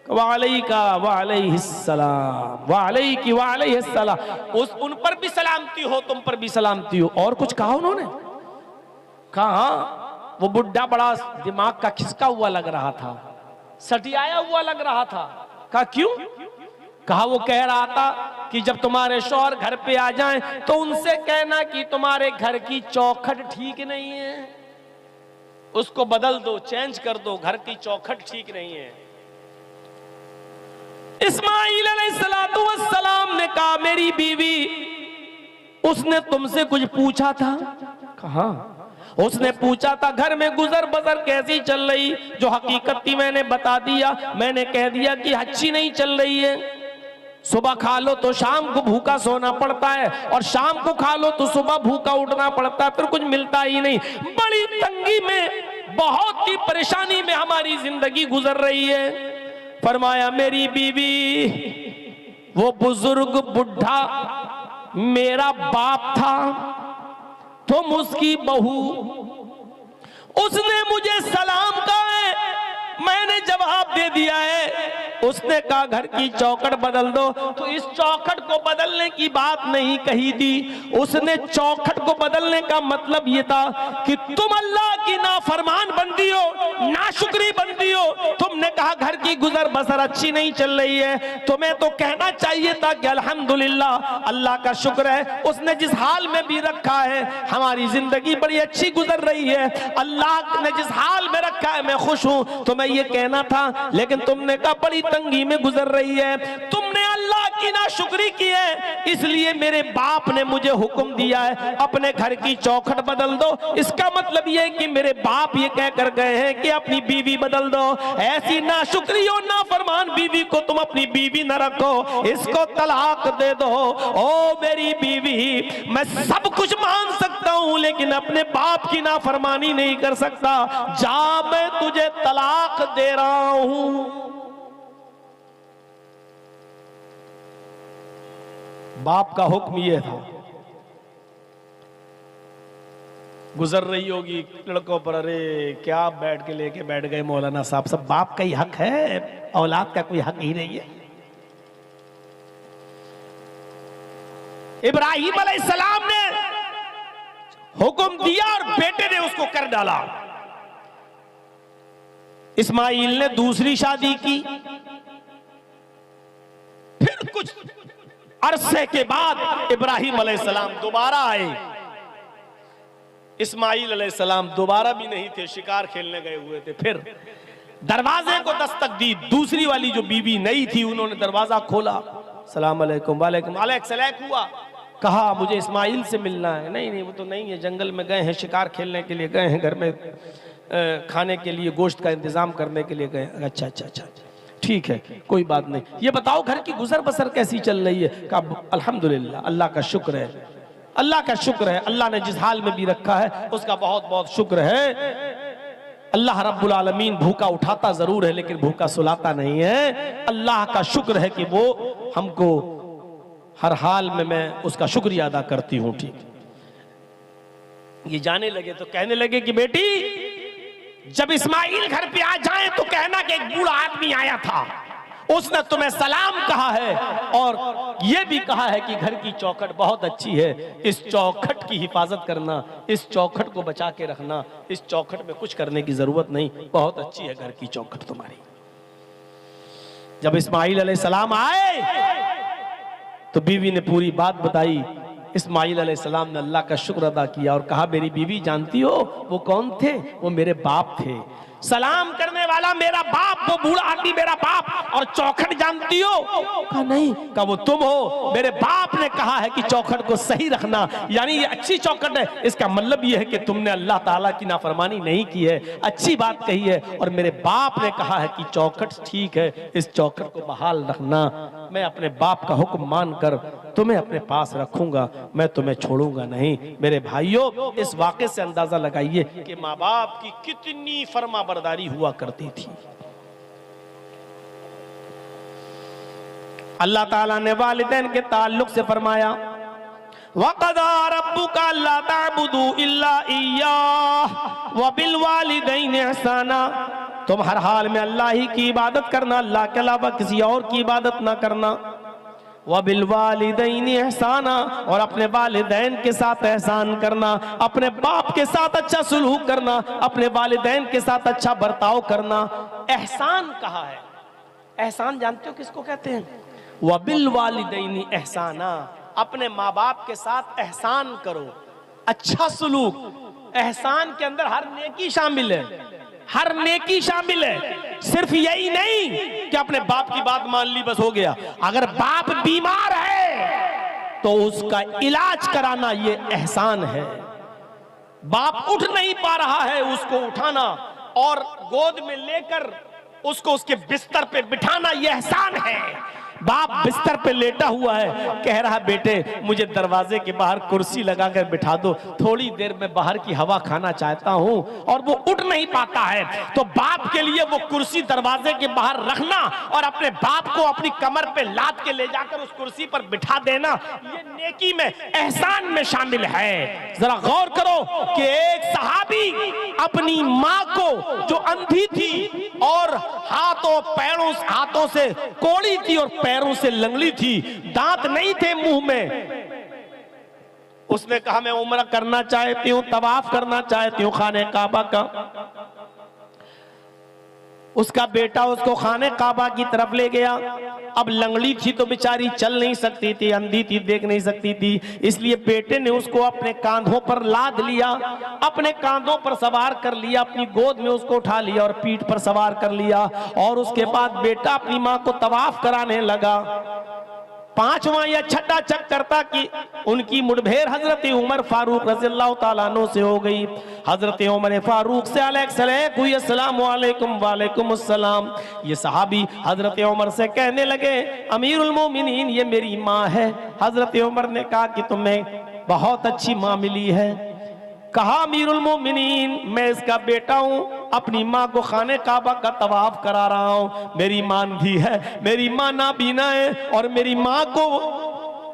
S1: वालैका वालैहिस्सलाम, वालैकी वालैहिस्सलाम, उन पर भी सलामती हो, तुम पर भी सलामती हो। और कुछ कहा उन्होंने? कहा वो बुढ़ा बड़ा दिमाग का खिसका हुआ लग रहा था, सटियाया हुआ लग रहा था। कहा क्यों? कहा वो कह रहा था कि जब तुम्हारे शौहर घर पे आ जाएं तो उनसे कहना कि तुम्हारे घर की चौखट ठीक नहीं है, उसको बदल दो, चेंज कर दो, घर की चौखट ठीक नहीं है। इस्माइल अलैहिस्सलातु वस्सलाम ने कहा मेरी बीवी, उसने तुमसे कुछ पूछा था? कहा उसने पूछा था घर में गुजर बसर कैसी चल रही, जो हकीकत थी मैंने बता दिया, मैंने कह दिया कि अच्छी नहीं चल रही है। सुबह खा लो तो शाम को भूखा सोना पड़ता है, और शाम को खा लो तो सुबह भूखा उठना पड़ता है, फिर कुछ मिलता ही नहीं। बड़ी तंगी में, बहुत ही परेशानी में हमारी जिंदगी गुजर रही है। फरमाया मेरी बीवी, वो बुजुर्ग बुढ़ा मेरा बाप था, तुम उसकी बहू, उसने मुझे सलाम कहा है, मैंने जवाब दे दिया है। उसने कहा घर की चौखट बदल दो, तो इस चौखट को बदलने की बात नहीं कही थी। उसने चौखट को बदलने का मतलब यह था कि तुम अल्लाह की नाफरमान बंदी हो, नाशुक्री बंदी हो। तुमने कहा घर की गुजर बसर अच्छी नहीं चल रही है, तुम्हें तो कहना चाहिए था कि अल्हम्दुलिल्लाह, अल्लाह का शुक्र है, उसने जिस हाल में भी रखा है हमारी जिंदगी बड़ी अच्छी गुजर रही है, अल्लाह ने जिस हाल में रखा है मैं खुश हूं, तुम्हें यह कहना था। लेकिन तुमने कहा बड़ी तंगी में गुजर रही है, तुमने अल्लाह की नाशुक्री की है, इसलिए मेरे बाप ने मुझे हुक्म दिया है अपने घर की चौखट बदल दो। इसका मतलब यह है कि मेरे बाप ये कह कर गए हैं कि अपनी बीवी बदल दो। ऐसी नाशुक्री और नाफरमान बीवी को तुम अपनी बीवी न रखो, इसको तलाक दे दो। ओ मेरी बीवी, मैं सब कुछ मान सकता हूं लेकिन अपने बाप की नाफरमानी नहीं कर सकता, जा मैं तुझे तलाक दे रहा हूं। बाप का हुक्म यह था। गुजर रही होगी लड़कों पर, अरे क्या बैठ के लेके बैठ गए मौलाना साहब, सब बाप का ही हक है, औलाद का कोई हक ही नहीं है। इब्राहिम अलैहिस्सलाम ने हुक्म दिया और बेटे ने उसको कर डाला। इस्माइल ने दूसरी शादी की, फिर कुछ अरसे के बाद इब्राहिम अलैहिस्सलाम दोबारा आए। इस्माइल अलैहिस्सलाम दोबारा भी नहीं थे, शिकार खेलने गए हुए थे। फिर दरवाजे को दस्तक दी, दूसरी वाली जो बीवी नई थी उन्होंने दरवाजा खोला, सलाम अलैकुम, वालेकुम अलैकुम हुआ, कहा मुझे इस्माइल से मिलना है। नहीं नहीं वो तो नहीं है, जंगल में गए हैं, शिकार खेलने के लिए गए हैं, घर में खाने के लिए गोश्त का इंतजाम करने के लिए गए। अच्छा अच्छा अच्छा ठीक है, कोई बात नहीं। ये बताओ घर की गुजर बसर कैसी चल रही है? कहा अल्हम्दुलिल्लाह, अल्लाह का शुक्र है, अल्लाह का शुक्र है, अल्लाह ने जिस हाल में भी रखा है उसका बहुत बहुत शुक्र है। अल्लाह रब्बुल आलमीन भूखा उठाता जरूर है लेकिन भूखा सुलाता नहीं है। अल्लाह का शुक्र है कि वो हमको हर हाल में, मैं उसका शुक्रिया अदा करती हूँ। ठीक, ये जाने लगे तो कहने लगे कि बेटी जब इस्माइल घर पे आ जाए तो कहना कि एक बूढ़ा आदमी आया था, उसने तुम्हें सलाम कहा है और यह भी कहा है कि घर की चौखट बहुत अच्छी है, इस चौखट की हिफाजत करना, इस चौखट को बचा के रखना, इस चौखट में कुछ करने की जरूरत नहीं, बहुत अच्छी है घर की चौखट तुम्हारी। जब इस्माइल अलैहिस्सलाम आए तो बीवी ने पूरी बात बताई। इस्माइल अलैहिस्सलाम ने अल्लाह का शुक्र अदा किया और कहा मेरी बीवी जानती हो वो कौन थे? वो मेरे बाप थे, सलाम करने वाला मेरा बाप, वो बूढ़ा आदमी मेरा बाप। और चौखट जानती हो? कहा नहीं। कहा वो तुम हो, मेरे बाप ने कहा है कि चौखट को सही रखना, यानी ये अच्छी चौखट है, इसका मतलब ये है कि तुमने अल्लाह ताला की नाफरमानी नहीं की है, अच्छी बात कही है। और मेरे बाप ने कहा है कि चौखट ठीक है, इस चौखट को बहाल रखना। मैं अपने बाप का हुक्म मानकर तुम्हें अपने पास रखूंगा, मैं तुम्हें छोड़ूंगा नहीं। मेरे भाइयों, इस वाक़े से अंदाजा लगाइए कि माँ बाप की कितनी फरमाबरदारी हुआ करती थी। अल्लाह ताला ने वालिदैन के ताल्लुक से फरमाया वक़ज़ा रब्बुका अल्ला ताबुदू इल्ला इय्याह व बिल वालिदैनि इहसाना। तुम हर हाल में अल्लाह ही की इबादत करना, अल्लाह के अलावा किसी और की इबादत ना करना। व बिल वालिदैनि इहसाना, और अपने वालिदैन के साथ एहसान करना, अपने बाप के साथ अच्छा सुलूक करना, अपने वालिदैन के साथ अच्छा बर्ताव करना। एहसान कहा है, एहसान जानते हो किसको कहते हैं? व बिल वालिदैनि एहसाना, अपने माँ बाप के साथ एहसान करो, अच्छा सुलूक। एहसान के अंदर हर नेकी शामिल है, हर नेकी शामिल है। सिर्फ यही नहीं कि अपने बाप की बात मान ली बस हो गया। अगर बाप बीमार है तो उसका इलाज कराना ये एहसान है। बाप उठ नहीं पा रहा है, उसको उठाना और गोद में लेकर उसको उसके बिस्तर पे बिठाना ये एहसान है। बाप बिस्तर पे लेटा हुआ है, कह रहा बेटे मुझे दरवाजे के बाहर कुर्सी लगाकर बिठा दो, थोड़ी देर में बाहर की हवा खाना चाहता हूं, और वो उठ नहीं पाता है, तो बाप के लिए वो कुर्सी दरवाजे के बाहर रखना और अपने बाप को अपनी कमर पे लाद के ले जाकर उस कुर्सी पर बिठा देना, ये नेकी में, एहसान में शामिल है। जरा गौर करो कि एक सहाबी अपनी माँ को जो अंधी थी और हाथों से कोड़ी थी और पैरों से लंगड़ी थी, दांत नहीं थे मुंह में, उसने कहा मैं उम्रा करना चाहती हूं, तवाफ करना चाहती हूं खाने काबा का। उसका बेटा उसको खाने काबा की तरफ ले गया। अब लंगड़ी थी तो बेचारी चल नहीं सकती थी, अंधी थी, देख नहीं सकती थी, इसलिए बेटे ने उसको अपने कांधों पर लाद लिया, अपने कांधों पर सवार कर लिया, अपनी गोद में उसको उठा लिया और पीठ पर सवार कर लिया। और उसके बाद बेटा अपनी माँ को तवाफ कराने लगा। पांचवा या छठा चक्कर था कि उनकी मुठभेड़ हजरत उमर फारूक रज़ियल्लाहु ताला अन्हु से हो गई। हजरत उमर फारूक से अस्सलाम वालेकुम, वालेकुम अस्सलाम। ये सहाबी हजरत उमर से कहने लगे, अमीरुल मोमिनीन ये मेरी माँ है। हजरत उमर ने कहा कि तुम्हें बहुत अच्छी माँ मिली है। कहा, अमीरुल मोमिनीन मैं इसका बेटा हूं, अपनी माँ को खाने काबा का तवाफ करा रहा हूं। मेरी मां भी है, मेरी माँ नाबीना है और मेरी माँ को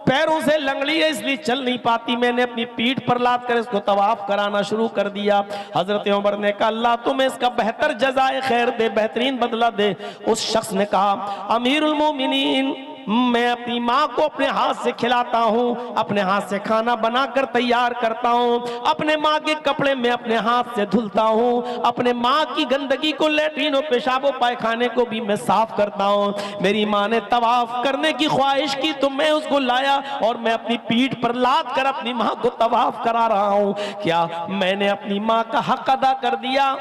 S1: पैरों से लंगड़ी है, इसलिए चल नहीं पाती। मैंने अपनी पीठ पर लाद कर इसको तवाफ कराना शुरू कर दिया। हजरत उमर ने कहा, अल्लाह तुम्हें इसका बेहतर जज़ाए खैर दे, बेहतरीन बदला दे। उस शख्स ने कहा, अमीरुल मोमिनीन मैं अपनी माँ को अपने हाथ से खिलाता हूँ, अपने हाथ से खाना बनाकर तैयार करता हूँ, अपने माँ के कपड़े में अपने हाथ से धुलता हूँ, अपने माँ की गंदगी को, लैट्रिन और पेशाब पायखाने को भी मैं साफ करता हूँ। मेरी माँ ने तवाफ करने की ख्वाहिश की तो मैं उसको लाया और मैं अपनी पीठ पर लाद कर अपनी माँ को तवाफ करा रहा हूँ। क्या मैंने अपनी माँ का हक अदा कर दिया?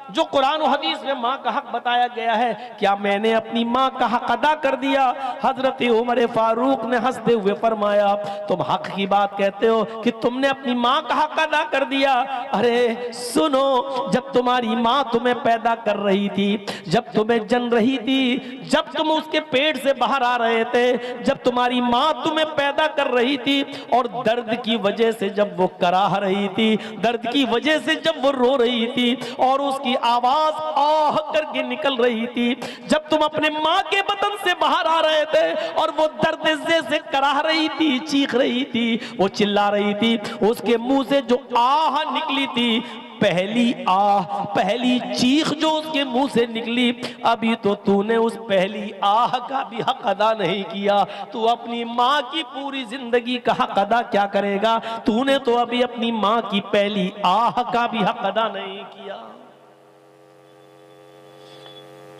S1: जो कुरान और हदीस में माँ का हक बताया गया है, क्या मैंने अपनी माँ का हक अदा कर दिया? हजरत उमर फारूक ने हंसते हुए फरमाया, तुम हक की बात कहते हो कि तुमने अपनी माँ का हक अदा कर दिया? अरे सुनो, जब तुम्हारी माँ तुम्हें पैदा कर रही थी, जब तुम्हें जन रही थी, जब तुम उसके पेट से बाहर आ रहे थे, जब तुम्हारी माँ तुम्हें पैदा कर रही थी और दर्द की वजह से जब वो कराह रही थी, दर्द की वजह से जब वो रो रही थी और उसकी आवाज आह करके निकल रही थी, जब तुम अपने माँ के बदन से बाहर आ रहे थे और वो दर्द से कराह रही थी, चीख रही थी, वो चिल्ला रही थी, उसके मुंह से जो आह निकली थी, पहली आह, पहली चीख जो उसके मुंह से निकली, अभी तो तूने उस पहली आह का भी हक अदा नहीं किया। तू अपनी माँ की पूरी जिंदगी का हक अदा क्या करेगा? तूने तो अभी अपनी माँ की पहली आह का भी हक अदा नहीं किया।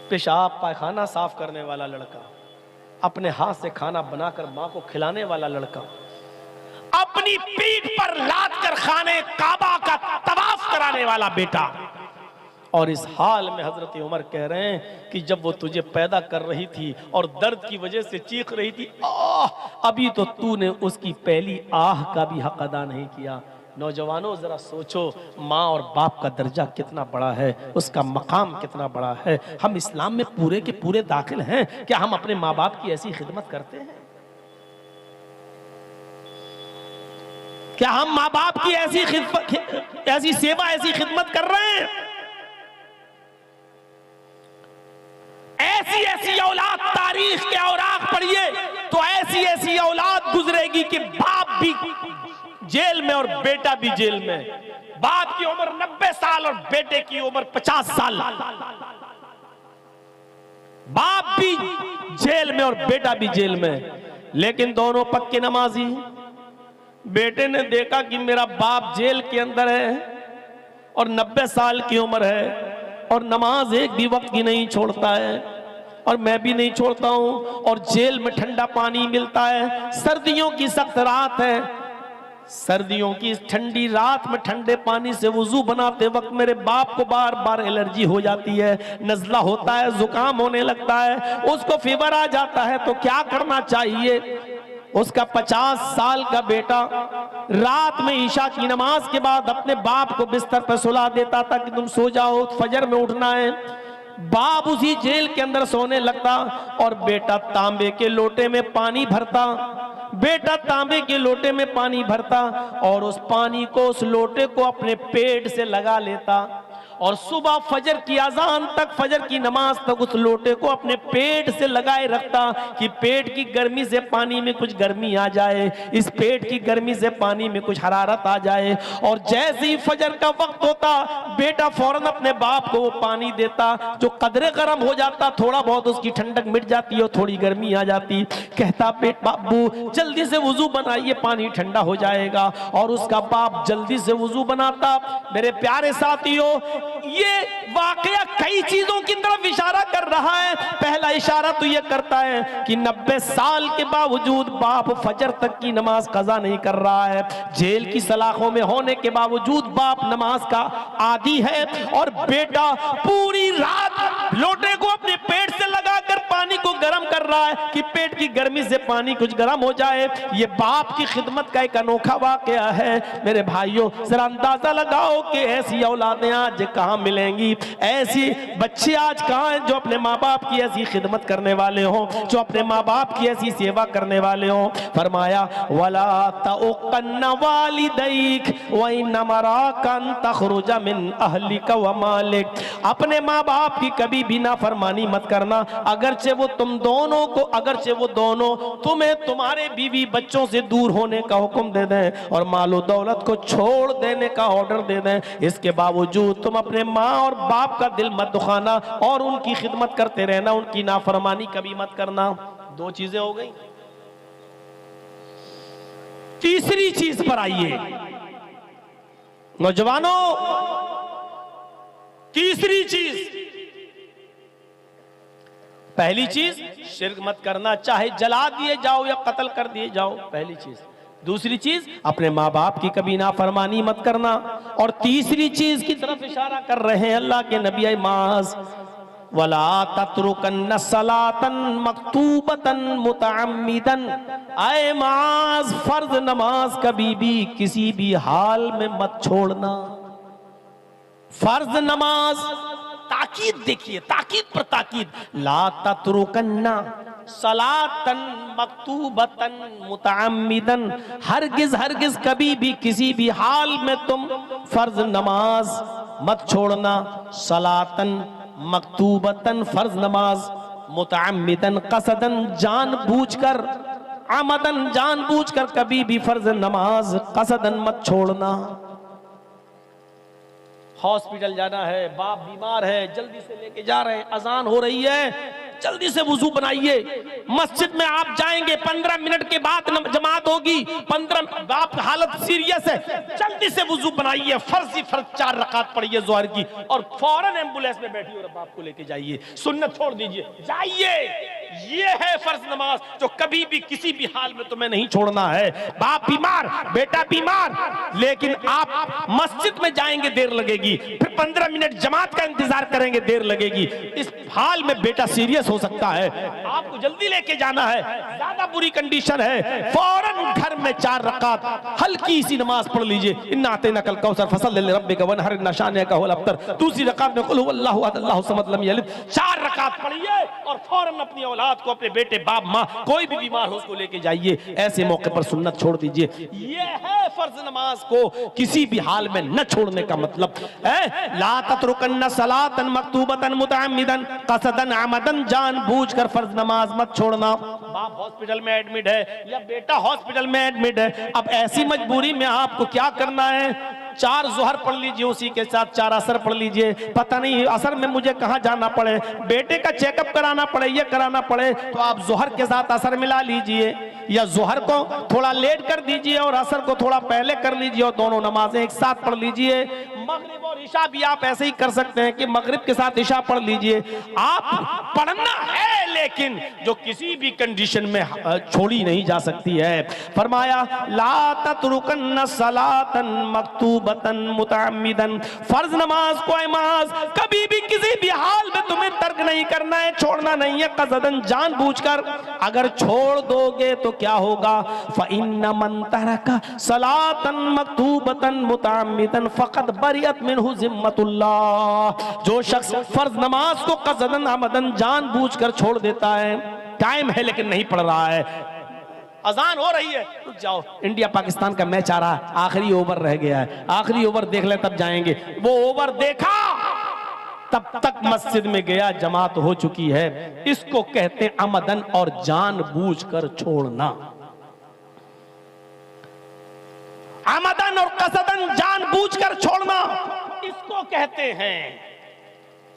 S1: पेशाब पायखाना साफ करने वाला लड़का, अपने हाथ से खाना बनाकर मां को खिलाने वाला लड़का, अपनी पीठ पर लाद कर खाने काबा का तवाफ कराने वाला बेटा, और इस हाल में हजरत उमर कह रहे हैं कि जब वो तुझे पैदा कर रही थी और दर्द की वजह से चीख रही थी, अभी तो तूने उसकी पहली आह का भी हक अदा नहीं किया। नौजवानों जरा सोचो, माँ और बाप का दर्जा कितना बड़ा है, उसका मकाम कितना बड़ा है। हम इस्लाम में पूरे के पूरे दाखिल हैं। क्या हम अपने माँ बाप की ऐसी खिदमत करते हैं? क्या हम माँ बाप की ऐसी सेवा, ऐसी खिदमत कर रहे हैं? ऐसी ऐसी औलाद, तारीख के औराक पढ़िए तो ऐसी ऐसी औलाद गुजरेगी कि बाप भी जेल में और बेटा भी जेल में। बाप की उम्र 90 साल और बेटे की उम्र 50 साल। बाप भी जेल में और बेटा भी जेल में, लेकिन दोनों पक्के नमाजी। बेटे ने देखा कि मेरा बाप जेल के अंदर है और 90 साल की उम्र है और नमाज एक भी वक्त की नहीं छोड़ता है और मैं भी नहीं छोड़ता हूं, और जेल में ठंडा पानी मिलता है, सर्दियों की सख्त रात है, सर्दियों की इस ठंडी रात में ठंडे पानी से वुजू बनाते वक्त मेरे बाप को बार बार एलर्जी हो जाती है, नज़ला होता है, जुकाम होने लगता है, उसको फीवर आ जाता है। तो क्या करना चाहिए? उसका 50 साल का बेटा रात में ईशा की नमाज के बाद अपने बाप को बिस्तर पर सुला देता था कि तुम सो जाओ, फजर में उठना है। बाप उसी जेल के अंदर सोने लगता और बेटा तांबे के लोटे में पानी भरता, बेटा तांबे के लोटे में पानी भरता और उस पानी को, उस लोटे को अपने पेट से लगा लेता और सुबह फजर की अजान तक, फजर की नमाज तक उस लोटे को अपने पेट से लगाए रखता कि पेट की गर्मी से पानी में कुछ गर्मी आ जाए, इस पेट की गर्मी से पानी में कुछ हरारत आ जाए। और जैसे ही फजर का वक्त होता, बेटा फौरन अपने बाप को वो पानी देता, जो कदरे गर्म हो जाता, थोड़ा बहुत उसकी ठंडक मिट जाती और थोड़ी गर्मी आ जाती। कहता, बेट बाबू जल्दी से वुजू बनाइए, पानी ठंडा हो जाएगा। और उसका बाप जल्दी से वुजू बनाता। मेरे प्यारे साथियों, ये वाकया कई चीजों की तरफ इशारा कर रहा है। पहला इशारा तो यह करता है कि 90 साल के बावजूद बाप फजर तक की नमाज कज़ा नहीं कर रहा है। जेल की सलाखों में होने के बावजूद बाप नमाज का आदी है और बेटा पूरी रात लोटे को अपने पेट से लगाकर पानी को गर्म कर रहा है कि पेट की गर्मी से पानी कुछ गर्म हो जाए। ये बाप की खिदमत का एक अनोखा वाकया है। मेरे भाइयों, जरा अंदाजा लगाओ कि ऐसी औलादें आज कहां मिलेंगी, ऐसी बच्चे आज कहां हैं जो अपने माँ बाप की ऐसी खिदमत करने वाले हों, जो अपने माँ बाप की ऐसी सेवा करने वाले हों। फरमाया वला तउक़न्न वालिदैक व इन मराकन तखरुज मिन अहलिका व मालिक। अपने माँ बाप की कभी भी नाफरमानी मत करना, अगरचे वो तुम दोनों को, अगरचे वो दोनों तुम्हें तुम्हारे बीवी बच्चों से दूर होने का हुक्म दे दें और मालो दौलत को छोड़ देने का ऑर्डर दे दें, इसके बावजूद तुम अपने माँ और बाप का दिल मत दुखाना और उनकी खिदमत करते रहना, उनकी नाफरमानी कभी मत करना। दो चीजें हो गई। तीसरी चीज पर आइए नौजवानों, तीसरी चीज। पहली चीज शिर्क मत करना, चाहे जला दिए जाओ या कत्ल कर दिए जाओ, पहली चीज। दूसरी चीज अपने माँ बाप की कभी नाफरमानी मत करना। और तीसरी चीज की तरफ इशारा कर रहे हैं अल्लाह के नबी माज, वला तत्रुकन्न सलातन मक्तूबतन मुतअम्मिदन। आए माज, फर्ज नमाज कभी भी किसी भी हाल में मत छोड़ना। फर्ज नमाज, ताकीद देखिए, ताकीद पर ताकीद। ला तत्रुकन्ना सलातन मक्तूबतन मुतअम्मिदन। हरगिज हरगिज कभी भी किसी भी हाल में तुम फर्ज नमाज मत छोड़ना। सलातन मक्तूबतन फर्ज नमाज, मुतअम्मिदन कसदन जानबूझकर, आमदन जानबूझकर कभी भी फर्ज नमाज कसदन मत छोड़ना। हॉस्पिटल जाना है, बाप बीमार है, जल्दी से लेके जा रहे हैं, अजान हो रही है, जल्दी से वुजू बनाइए। मस्जिद में आप जाएंगे, 15 मिनट के बाद जमात होगी, 15 बाप हालत सीरियस है, जल्दी से वुजू बनाइए, फर्ज 4 रकात पढ़िए जोहर की और फौरन एम्बुलेंस में बैठिए और बाप को लेके जाइए। सुन्नत छोड़ दीजिए, जाइए। ये है फर्ज नमाज जो कभी भी किसी भी हाल में तुम्हें नहीं छोड़ना है। बाप बीमार, बेटा बीमार, लेकिन आप मस्जिद में जाएंगे देर लगेगी, फिर 15 मिनट जमात का इंतजार करेंगे देर लगेगी। इस हाल में बेटा सीरियस हो सकता है, आपको जल्दी लेके जाना है, ज्यादा बुरी कंडीशन है, फौरन घर में 4 रकात हल्की सी नमाज पढ़ लीजिए। इन्ना आतेना कल कौसर फसल ले रब्बिका वनहर नशाने का होल अब्तर। दूसरी रकात में कुल हुवल्लाहु अहद अल्लाहु समद लम यलिद। 4 रकात पढ़िए और फौरन अपनी औलाद को, अपने बेटे बाप माँ कोई भी बीमार हो उसको लेके जाइए। ऐसे मौके पर सुन्नत छोड़ दीजिए। ये है फर्ज नमाज को किसी भी हाल में न छोड़ने का मतलब है। ला तत्रुकन्न सलातन मक्तूबतन मुतअम्मिदन कसदन आमदन, जानबूझकर फर्ज नमाज मत छोड़ना। बाप हॉस्पिटल में एडमिट है या बेटा हॉस्पिटल में एडमिट है, अब ऐसी मजबूरी में आपको क्या करना है? 4 जोहर पढ़ लीजिए, उसी के साथ 4 असर पढ़ लीजिए। पता नहीं असर में मुझे कहां जाना पड़े, बेटे का चेकअप कराना पड़े, ये कराना पड़े, तो आप जोहर के साथ असर मिला लीजिए या जोहर को थोड़ा लेट कर दीजिए और असर को थोड़ा पहले कर लीजिए और दोनों नमाजें एक साथ पढ़ लीजिए। मगरिब और इशा भी आप ऐसे ही कर सकते हैं कि मगरिब के साथ इशा पढ़ लीजिए। आप पढ़ना है लेकिन जो किसी भी कंडीशन में छोड़ी नहीं जा सकती है। फरमाया ला तत्रुकन्न सलातन मक्तूबतन मुतअम्मिदन, फर्ज नमाज को नमाज कभी भी किसी भी हाल में तुम्हें तर्क नहीं करना है, छोड़ना नहीं है, कसदन जानबूझकर। अगर छोड़ दोगे तो क्या होगा? फ़इन्न मन तरका सलातन मक्तूबतन मुतअम्मिदन फ़क़द बरियत मिन्हु ज़िम्मतुल्लाह। जो शख्स फर्ज नमाज को कसदन आमदन जानबूझकर छोड़ देता है, टाइम है लेकिन नहीं पढ़ रहा है, अजान हो रही है, रुक जाओ, इंडिया पाकिस्तान का मैच आ रहा है, आखिरी ओवर रह गया है, आखिरी ओवर देख ले तब जाएंगे। वो ओवर देखा तब तक मस्जिद में गया, जमात हो चुकी है। इसको कहते हैं आमदन और जानबूझकर छोड़ना। आमदन और कसदन जानबूझकर छोड़ना इसको कहते हैं।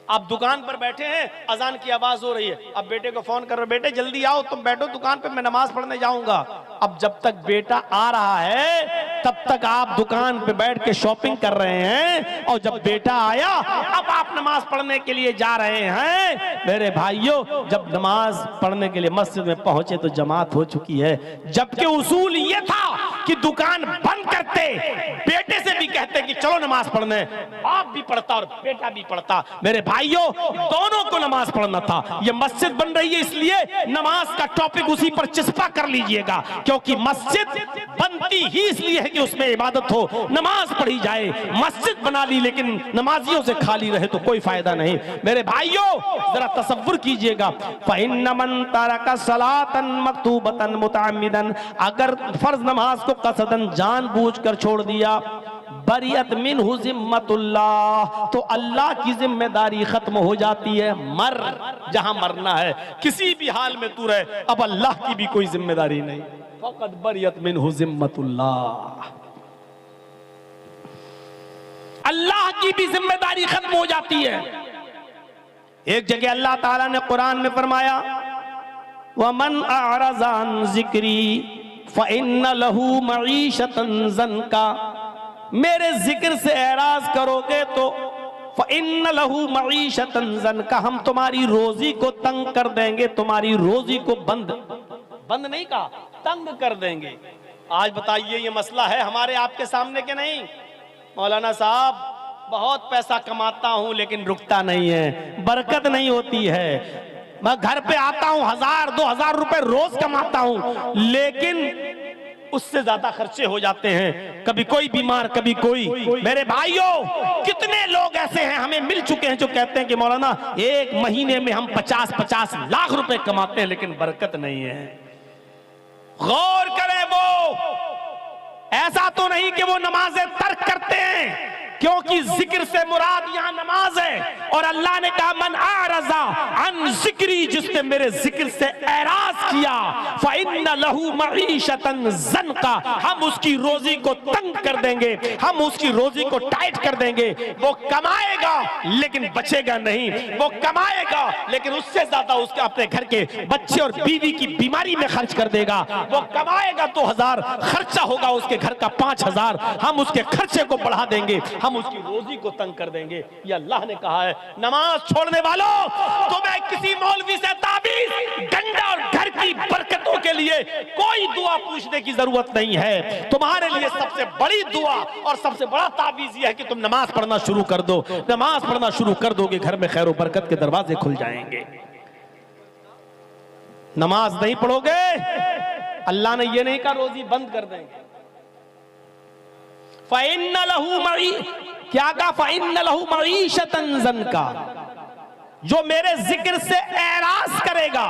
S1: आप दुकान पर बैठे हैं, अजान की आवाज हो रही है, अब बेटे को फोन कर रहे, बेटे जल्दी आओ, तुम बैठो दुकान पे, मैं नमाज पढ़ने जाऊंगा। अब जब तक बेटा आ रहा है तब तक आप दुकान पे बैठ के शॉपिंग कर रहे हैं, और जब बेटा आया अब आप नमाज पढ़ने के लिए जा रहे हैं। मेरे भाइयों, जब नमाज पढ़ने के लिए मस्जिद में पहुंचे तो जमात हो चुकी है, जबकि उसूल ये था कि दुकान बंद करते, बेटे से भी कहते कि चलो नमाज पढ़ने, बाप भी पढ़ता और बेटा भी पढ़ता। मेरे भाइयों, दोनों को नमाज पढ़ना था। ये मस्जिद बन रही है इसलिए नमाज का टॉपिक उसी पर चिस्पा कर लीजिएगा, क्योंकि मस्जिद बनती ही इसलिए है कि उसमें इबादत हो, नमाज पढ़ी जाए। मस्जिद बना ली लेकिन नमाजियों से खाली रहे तो कोई फायदा नहीं। मेरे भाइयों, जरा तसव्वुर कीजिएगा, फ़इन्न मन तरका सलातन मक्तूबतन मुतअम्मिदन, अगर फर्ज नमाज को कसदन जानबूझकर छोड़ दिया, बरियत मिन्हु जिम्मतुल्लाह, तो अल्लाह की जिम्मेदारी खत्म हो जाती है। मर जहां मरना है, किसी भी हाल में तू रहे, अब अल्लाह की भी कोई जिम्मेदारी नहीं। फकत बरियत मिन्हु जिम्मतुल्लाह, अल्लाह की भी जिम्मेदारी खत्म हो जाती है। एक जगह अल्लाह ताला ने कुरान में फरमाया, वमन अअरज़ा अन ज़िक्री फ़इन्न लहू मईशतन ज़न्का, मेरे जिक्र से एराज करोगे तो फ़इन्न लहू मईशतन ज़न्का, हम तुम्हारी रोजी को तंग कर देंगे, तुम्हारी रोजी को बंद नहीं कहा, तंग कर देंगे। आज बताइए, ये मसला है हमारे आपके सामने के नहीं? मौलाना साहब, बहुत पैसा कमाता हूं लेकिन रुकता नहीं है, बरकत नहीं होती है। मैं घर पे आता हूं, 1000-2000 रुपए रोज कमाता हूं, लेकिन उससे ज्यादा खर्चे हो जाते हैं, कभी कोई बीमार, कभी कोई। मेरे भाइयों, कितने लोग ऐसे हैं हमें मिल चुके हैं जो कहते हैं कि मौलाना एक महीने में हम 50-50 लाख रुपए कमाते हैं लेकिन बरकत नहीं है। गौर करें, वो ऐसा तो नहीं कि वो नमाजें तर्क करते हैं, क्योंकि जिक्र से मुराद यहां नमाज है। और अल्लाह ने कहा, मन आरज़ा अन ज़िक्री, जिसने मेरे जिक्र से एराज किया, फ़इन्न लहू मईशतन ज़न्का, हम उसकी रोजी को तंग कर देंगे, हम उसकी रोजी को टाइट कर देंगे। वो कमाएगा लेकिन बचेगा नहीं, वो कमाएगा लेकिन उससे ज्यादा उसके अपने घर के बच्चे और बीवी की बीमारी में खर्च कर देगा। वो कमाएगा तो 1000, खर्चा होगा उसके घर का 5000, हम उसके खर्चे को बढ़ा देंगे, हम उसकी रोजी को तंग कर देंगे। ये अल्लाह ने कहा है। नमाज छोड़ने वालों, तुम्हें किसी मौलवी से ताबीज, गंडा और घर की बरकतों के लिए कोई दुआ पूछने की जरूरत नहीं है। तुम्हारे लिए सबसे बड़ी दुआ और सबसे बड़ा ताबीज यह है कि तुम नमाज पढ़ना शुरू कर दो। नमाज पढ़ना शुरू कर दोगे, घर में खैर बरकत के दरवाजे खुल जाएंगे। नमाज नहीं पढ़ोगे, अल्लाह ने यह नहीं कहा रोजी बंद कर देंगे। फ़इन्न लहू मई, क्या कहा? फ़इन्न लहू मईशतन ज़न्का, जो मेरे जिक्र से एराज करेगा।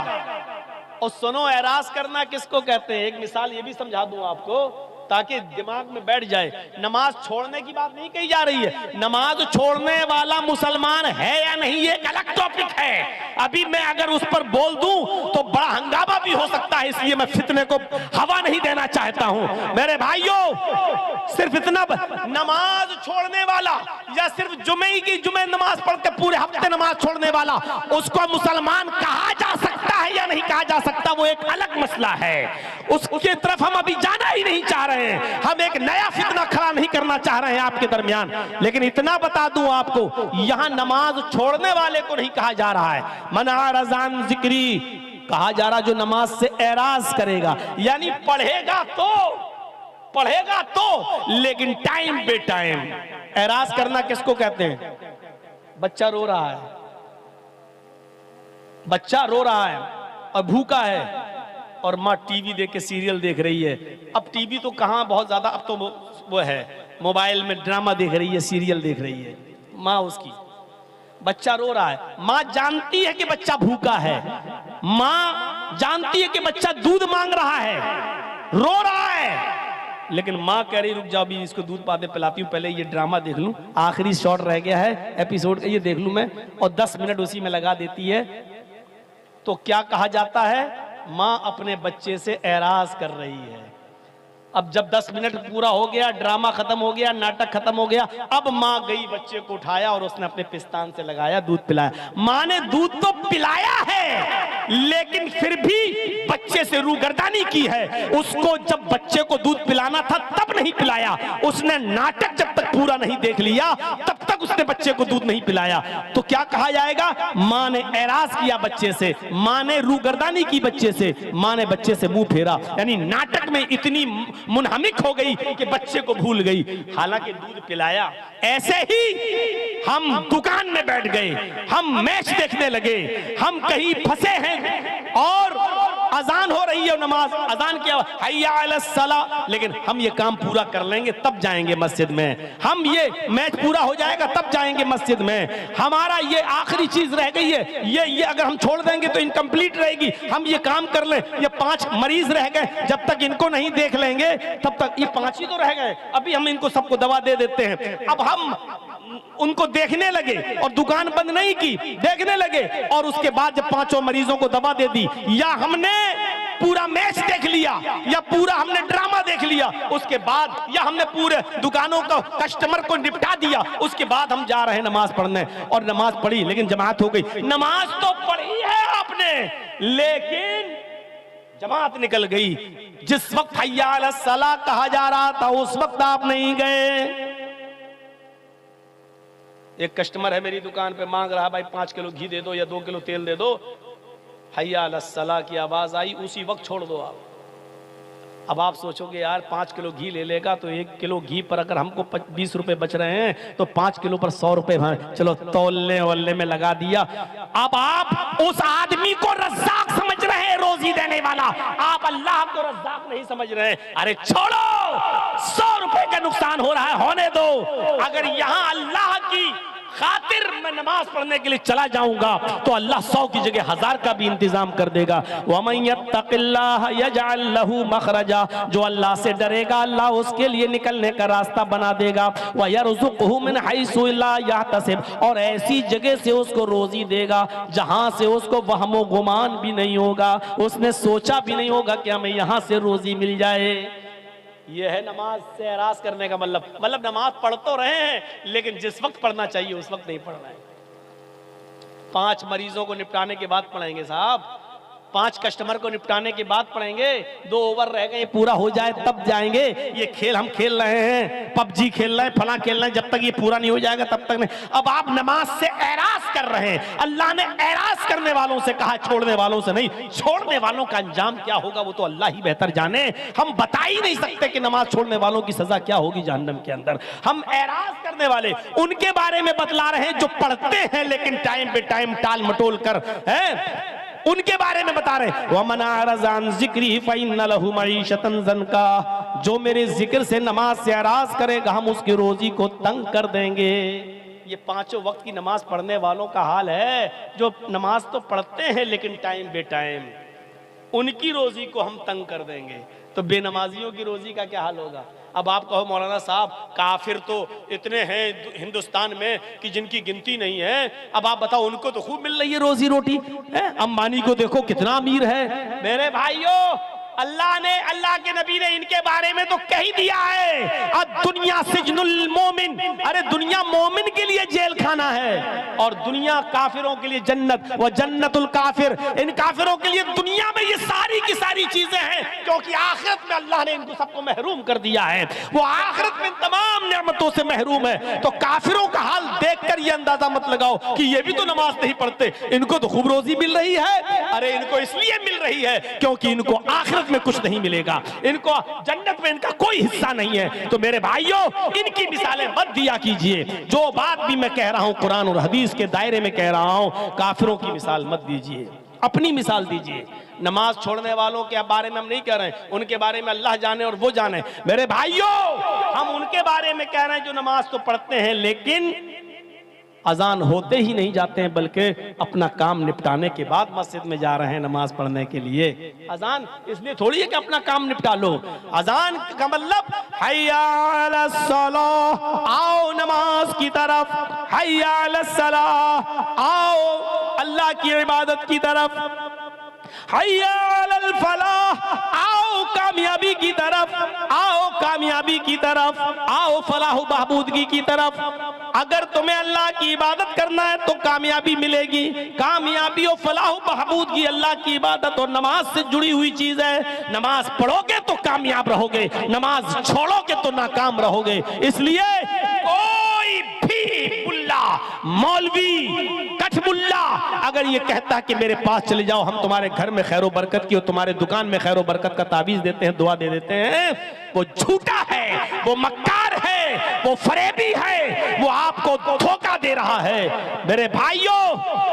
S1: और सुनो, एराज करना किसको कहते हैं? एक मिसाल ये भी समझा दूं आपको ताकि दिमाग में बैठ जाए। नमाज छोड़ने की बात नहीं कही जा रही है, नमाज छोड़ने वाला मुसलमान है या नहीं ये एक अलग टॉपिक है। अभी मैं अगर उस पर बोल दूं तो बड़ा हंगामा भी हो सकता है, इसलिए मैं फितने को हवा नहीं देना चाहता हूं। मेरे भाइयों, सिर्फ इतना, नमाज छोड़ने वाला या सिर्फ जुमे नमाज पढ़ के पूरे हफ्ते नमाज छोड़ने वाला, उसको मुसलमान कहा जा सकता है या नहीं कहा जा सकता, वो एक अलग मसला है। उसकी तरफ हम अभी जाना ही नहीं चाह रहे हैं, हम एक नया फितना खड़ा नहीं करना चाह रहे हैं आपके दरमियान। लेकिन इतना बता दूं आपको, यहां नमाज छोड़ने वाले को नहीं कहा जा रहा है, मन अअरज़ा अन ज़िक्री कहा जा रहा, जो नमाज से एराज करेगा, यानी पढ़ेगा तो लेकिन टाइम बे टाइम। एराज करना किसको कहते हैं? बच्चा रो रहा है, बच्चा रो रहा है और भूखा है, और माँ टीवी देख के सीरियल देख रही है। अब टीवी तो कहाँ बहुत ज्यादा, अब तो वो है मोबाइल में ड्रामा देख रही है, सीरियल देख रही है माँ उसकी। बच्चा रो रहा है, माँ जानती है कि बच्चा भूखा है, माँ जानती है कि बच्चा दूध मांग रहा है, रो रहा है, लेकिन माँ कह रही रुक जाओ, अभी इसको दूध पाते पिलाती हूँ, पहले ये ड्रामा देख लूं, आखिरी शॉट रह गया है एपिसोड का, ये देख लूं मैं, और 10 मिनट उसी में लगा देती है। तो क्या कहा जाता है? माँ अपने बच्चे से एराज कर रही है। अब जब 10 मिनट पूरा हो गया, ड्रामा खत्म हो गया, नाटक खत्म हो गया, अब माँ गई, बच्चे को उठाया और उसने अपने पिस्तान से लगाया, दूध पिलाया। माँ ने दूध तो पिलाया है लेकिन फिर भी बच्चे से रूगर्दानी की है। उसको जब बच्चे को दूध पिलाना था तब नहीं पिलाया, उसने नाटक जब तक पूरा नहीं देख लिया तब तक उसने बच्चे को दूध नहीं पिलाया। तो क्या कहा जाएगा? मां ने एराज किया बच्चे से, मां ने रूगर्दानी की बच्चे से, मां ने बच्चे से मुंह फेरा, यानी नाटक में इतनी मुनहमिक हो गई कि बच्चे को भूल गई, हालांकि दूध पिलाया। ऐसे ही हम दुकान में बैठ गए, हम मैच देखने लगे, हम कहीं फंसे हैं और अजान हो रही है, नमाज अजान की हय्या अलस सला, लेकिन हम ये काम पूरा कर लेंगे तब जाएंगे मस्जिद में, हम ये मैच पूरा हो जाएगा तब जाएंगे मस्जिद में, हमारा ये आखिरी चीज रह गई है, ये अगर हम छोड़ देंगे तो इनकम्प्लीट रहेगी, हम ये काम कर लें, ये 5 मरीज रह गए, जब तक इनको नहीं देख लेंगे तब तक, ये 5 ही तो रह गए, अभी हम इनको सबको दवा दे देते हैं। अब हम उनको देखने लगे और दुकान बंद नहीं की, देखने लगे, और उसके बाद जब 5 मरीजों को दवा दे दी, या हमने पूरा मैच देख लिया या पूरा हमने ड्रामा देख लिया, उसके बाद या हमने पूरे दुकानों का कस्टमर को निपटा दिया, उसके बाद हम जा रहे हैं नमाज पढ़ने, और नमाज पढ़ी लेकिन जमात हो गई। नमाज तो पढ़ी है आपने लेकिन जमात निकल गई। जिस वक्त हय्या अलस सला कहा जा रहा था उस वक्त आप नहीं गए। एक कस्टमर है मेरी दुकान पे, मांग रहा भाई 5 किलो घी दे दो या 2 किलो तेल दे दो, हय्या अलस सला की आवाज आई, उसी वक्त छोड़ दो आप। अब आप सोचोगे यार 5 किलो घी ले लेगा तो 1 किलो घी पर अगर हमको 20 रुपए बच रहे हैं तो 5 किलो पर 100 रुपए, चलो तौलने वल्ले में लगा दिया। अब आप उस आदमी को रज़्ज़ाक समझ रहे हैं, रोजी देने वाला, आप अल्लाह को रज़्ज़ाक नहीं समझ रहे हैं। अरे छोड़ो, 100 रुपए का नुकसान हो रहा है, होने दो। अगर यहां अल्लाह की खातिर मैं नमाज पढ़ने के लिए चला जाऊंगा तो अल्लाह 100 की जगह 1000 का भी इंतजाम कर देगा। वमन यत्तक़िल्लाह यजअल लहू मखरजा, जो अल्लाह से डरेगा अल्लाह उसके लिए निकलने का रास्ता बना देगा। व यरज़ुक़हु मिन हैसु ला यहतसिब, और ऐसी जगह से उसको रोजी देगा जहां से उसको वहमो गुमान भी नहीं होगा, उसने सोचा भी नहीं होगा कि हमें यहां से रोजी मिल जाए। यह है नमाज से एराज करने का मतलब नमाज पढ़ तो रहे हैं लेकिन जिस वक्त पढ़ना चाहिए उस वक्त नहीं पढ़ना है। 5 मरीजों को निपटाने के बाद पढ़ेंगे साहब, 5 कस्टमर को निपटाने के बाद पढ़ेंगे, 2 ओवर रह गए पूरा हो जाए तब जाएंगे। ये खेल हम खेल रहे हैं, पबजी खेल रहे हैं, फला खेल रहे हैं, जब तक ये पूरा नहीं हो जाएगा तब तक नहीं। अब आप नमाज से एराज कर रहे हैं, अल्लाह ने एराज करने वालों से कहा, छोड़ने वालों से नहीं। छोड़ने वालों का अंजाम क्या होगा वो तो अल्लाह ही बेहतर जाने, हम बता ही नहीं सकते कि नमाज छोड़ने वालों की सजा क्या होगी जहन्नम के अंदर। हम एराज करने वाले उनके बारे में बतला रहे हैं जो पढ़ते हैं लेकिन टाइम पे टाइम टाल मटोल कर, है उनके बारे में बता रहे। वमन अअरज़ अन ज़िक्री फ़इन्न लहू मईशतन ज़नका, जो मेरे जिक्र से नमाज से एराज करेगा हम उसकी रोजी को तंग कर देंगे। ये 5 वक्त की नमाज पढ़ने वालों का हाल है, जो नमाज तो पढ़ते हैं लेकिन टाइम बे टाइम, उनकी रोजी को हम तंग कर देंगे। तो बेनमाजियों की रोजी का क्या हाल होगा? अब आप कहो मौलाना साहब काफिर तो इतने हैं हिंदुस्तान में कि जिनकी गिनती नहीं है, अब आप बताओ उनको तो खूब मिल रही है रोजी रोटी, अंबानी को देखो कितना अमीर है। मेरे भाइयों, अल्लाह के नबी ने इनके बारे में तो कह ही दिया है, अब दुनिया सिजनुल मोमिन, अरे दुनिया मोमिन के लिए जेल खाना है और दुनिया काफिरों के लिए जन्नत, व जन्नतुल काफिर, इन काफिरों के लिए दुनिया में ये सारी की सारी चीजें हैं, क्योंकि आखिरत में अल्लाह ने इनको सबको महरूम कर दिया है, वो आखिरत में तमाम नेमतों से महरूम है। तो काफिरों का हाल देखकर ये अंदाजा मत लगाओ कि ये भी तो नमाज नहीं पढ़ते, इनको तो खूब रोजी मिल रही है। अरे इनको इसलिए मिल रही है क्योंकि इनको आखिरत में कुछ नहीं मिलेगा, इनको जन्नत में इनका कोई हिस्सा नहीं है। तो मेरे भाइयों, इनकी मिसालें मत दिया कीजिए। जो बात भी मैं कह रहा हूं कुरान और हदीस के दायरे में कह रहा हूं, काफिरों की मिसाल मत दीजिए, अपनी मिसाल दीजिए। नमाज छोड़ने वालों के बारे में हम नहीं कह रहे हैं, उनके बारे में अल्लाह जाने और वो जाने। मेरे भाइयों, हम उनके बारे में कह रहे हैं जो नमाज तो पढ़ते हैं लेकिन अजान होते ही नहीं जाते हैं, बल्कि अपना काम निपटाने के बाद मस्जिद में जा रहे हैं नमाज पढ़ने के लिए। अजान इसलिए थोड़ी है कि अपना काम निपटा लो, अजान का मतलब हय्या अलस सलाह, आओ नमाज की तरफ, हय्या अलस सलाह, आओ अल्लाह की इबादत की तरफ, हय्या अलल फलाह, आओ कामयाबी की तरफ, आओ कामयाबी की तरफ, आओ फलाह बहबूदगी की तरफ। अगर तुम्हें अल्लाह की इबादत करना है तो कामयाबी मिलेगी। कामयाबी और फलाह बहबूदगी अल्लाह की इबादत और नमाज से जुड़ी हुई चीज है। नमाज पढ़ोगे तो कामयाब रहोगे, नमाज छोड़ोगे तो नाकाम रहोगे। इसलिए कोई भी मुल्ला, मौलवी, कठमुल्ला अगर ये कहता कि मेरे पास चले जाओ, हम तुम्हारे घर में खैर बरकत की और तुम्हारे दुकान में खैर बरकत का ताबीज देते हैं, दुआ दे देते हैं, वो झूठा है, वो मक्कार है, वो फरेबी है, वो आपको धोखा दे रहा है। मेरे भाइयों,